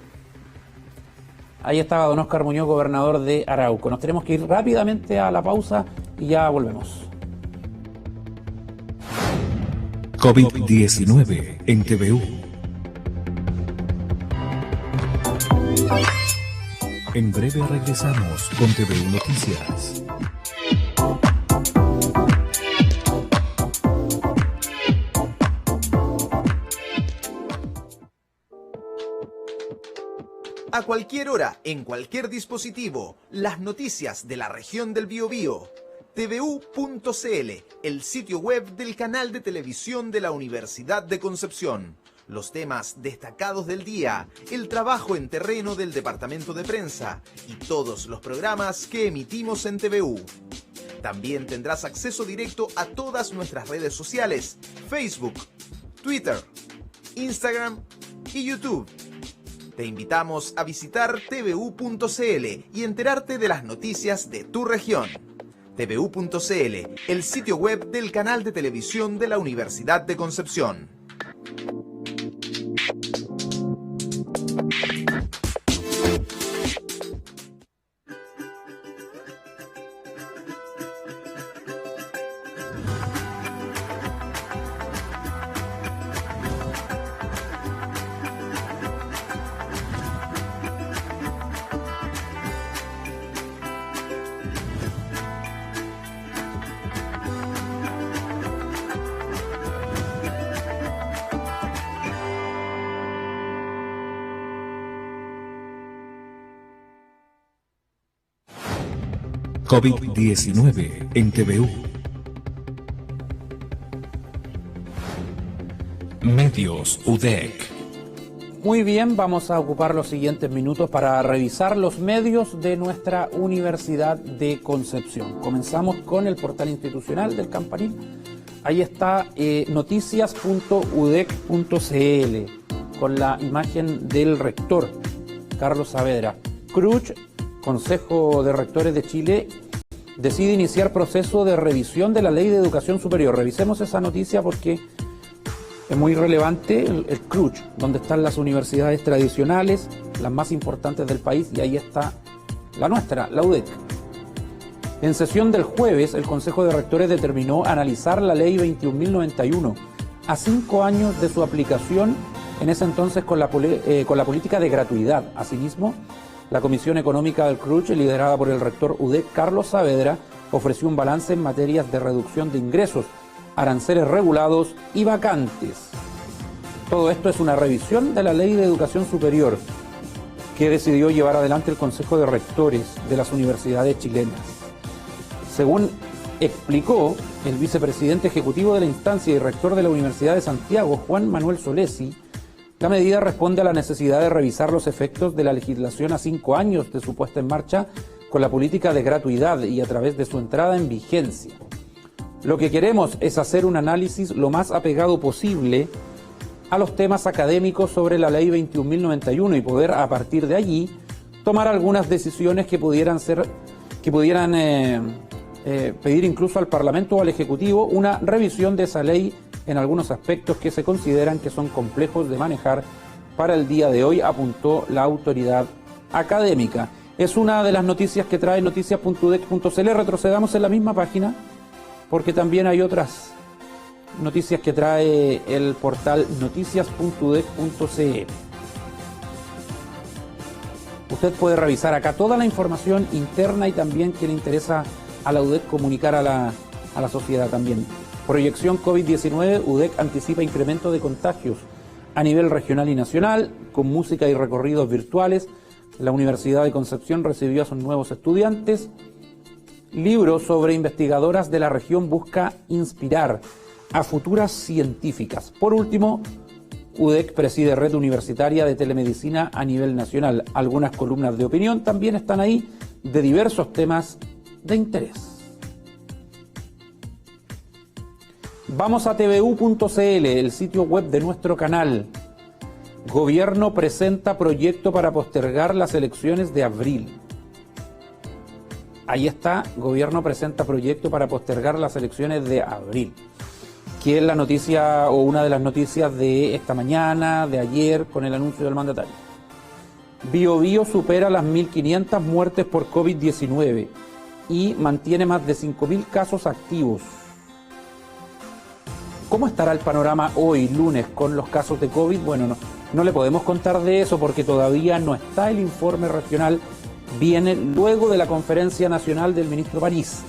Ahí estaba don Óscar Muñoz, gobernador de Arauco. Nos tenemos que ir rápidamente a la pausa y ya volvemos. COVID-19 en TVU. En breve regresamos con TVU Noticias. a cualquier hora, en cualquier dispositivo, las noticias de la región del Biobío. tvu.cl, el sitio web del canal de televisión de la Universidad de Concepción. Los temas destacados del día, el trabajo en terreno del departamento de prensa y todos los programas que emitimos en TVU. También tendrás acceso directo a todas nuestras redes sociales, Facebook, Twitter, Instagram y YouTube. Te invitamos a visitar tvu.cl y enterarte de las noticias de tu región. tvu.cl, el sitio web del canal de televisión de la Universidad de Concepción. COVID-19 en TVU. Medios UDEC. Muy bien, vamos a ocupar los siguientes minutos para revisar los medios de nuestra Universidad de Concepción. Comenzamos con el portal institucional del Campanil. Ahí está noticias.udec.cl con la imagen del rector, Carlos Saavedra. CRUCH, Consejo de Rectores de Chile, decide iniciar proceso de revisión de la Ley de Educación Superior. Revisemos esa noticia porque es muy relevante. El CRUCH, donde están las universidades tradicionales, las más importantes del país, y ahí está la nuestra, la UDEC. En sesión del jueves, el Consejo de Rectores determinó analizar la Ley 21.091 a 5 años de su aplicación, en ese entonces con la política de gratuidad. Asimismo, la Comisión Económica del CRUCH, liderada por el rector UDEC, Carlos Saavedra, ofreció un balance en materias de reducción de ingresos, aranceles regulados y vacantes. Todo esto es una revisión de la Ley de Educación Superior que decidió llevar adelante el Consejo de Rectores de las universidades chilenas. Según explicó el vicepresidente ejecutivo de la instancia y rector de la Universidad de Santiago, Juan Manuel Solesi, la medida responde a la necesidad de revisar los efectos de la legislación a 5 años de su puesta en marcha con la política de gratuidad y a través de su entrada en vigencia. Lo que queremos es hacer un análisis lo más apegado posible a los temas académicos sobre la Ley 21.091 y poder a partir de allí tomar algunas decisiones que pudieran pedir incluso al Parlamento o al Ejecutivo una revisión de esa ley en algunos aspectos que se consideran que son complejos de manejar para el día de hoy, apuntó la autoridad académica. Es una de las noticias que trae noticias.udec.cl. Retrocedamos en la misma página porque también hay otras noticias que trae el portal noticias.udec.cl. Usted puede revisar acá toda la información interna y también que le interesa a la UDEC comunicar a la sociedad también. Proyección COVID-19, UDEC anticipa incremento de contagios a nivel regional y nacional, con música y recorridos virtuales. La Universidad de Concepción recibió a sus nuevos estudiantes. Libro sobre investigadoras de la región busca inspirar a futuras científicas. Por último, UDEC preside red universitaria de telemedicina a nivel nacional. Algunas columnas de opinión también están ahí de diversos temas de interés. Vamos a tvu.cl, el sitio web de nuestro canal. Gobierno presenta proyecto para postergar las elecciones de abril. Ahí está, gobierno presenta proyecto para postergar las elecciones de abril, que es la noticia o una de las noticias de esta mañana, de ayer, con el anuncio del mandatario. Biobío supera las 1.500 muertes por COVID-19 y mantiene más de 5.000 casos activos. ¿Cómo estará el panorama hoy, lunes, con los casos de COVID? Bueno, no le podemos contar de eso porque todavía no está el informe regional. Viene luego de la conferencia nacional del ministro París.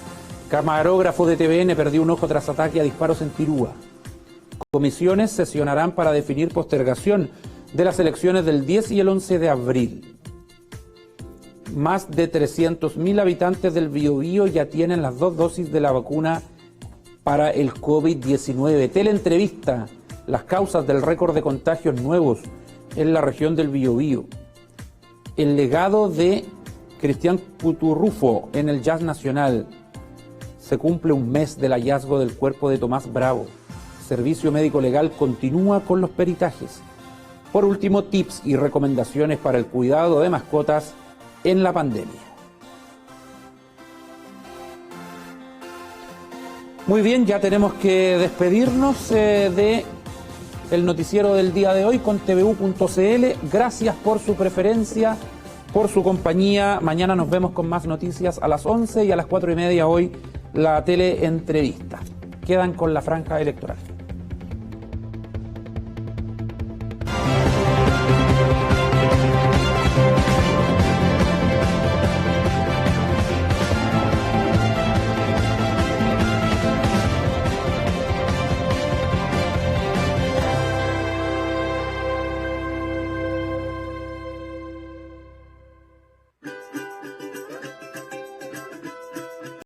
Camarógrafo de TVN perdió un ojo tras ataque a disparos en Tirúa. Comisiones sesionarán para definir postergación de las elecciones del 10 y el 11 de abril. Más de 300.000 habitantes del Biobío ya tienen las 2 dosis de la vacuna para el COVID-19. Teleentrevista, las causas del récord de contagios nuevos en la región del Biobío. El legado de Cristian Cuturrufo en el jazz nacional. Se cumple un mes del hallazgo del cuerpo de Tomás Bravo. Servicio Médico Legal continúa con los peritajes. Por último, tips y recomendaciones para el cuidado de mascotas en la pandemia. Muy bien, ya tenemos que despedirnos de el noticiero del día de hoy con tvu.cl. Gracias por su preferencia, por su compañía. Mañana nos vemos con más noticias a las 11 y a las 4:30 hoy la teleentrevista. Quedan con la franja electoral.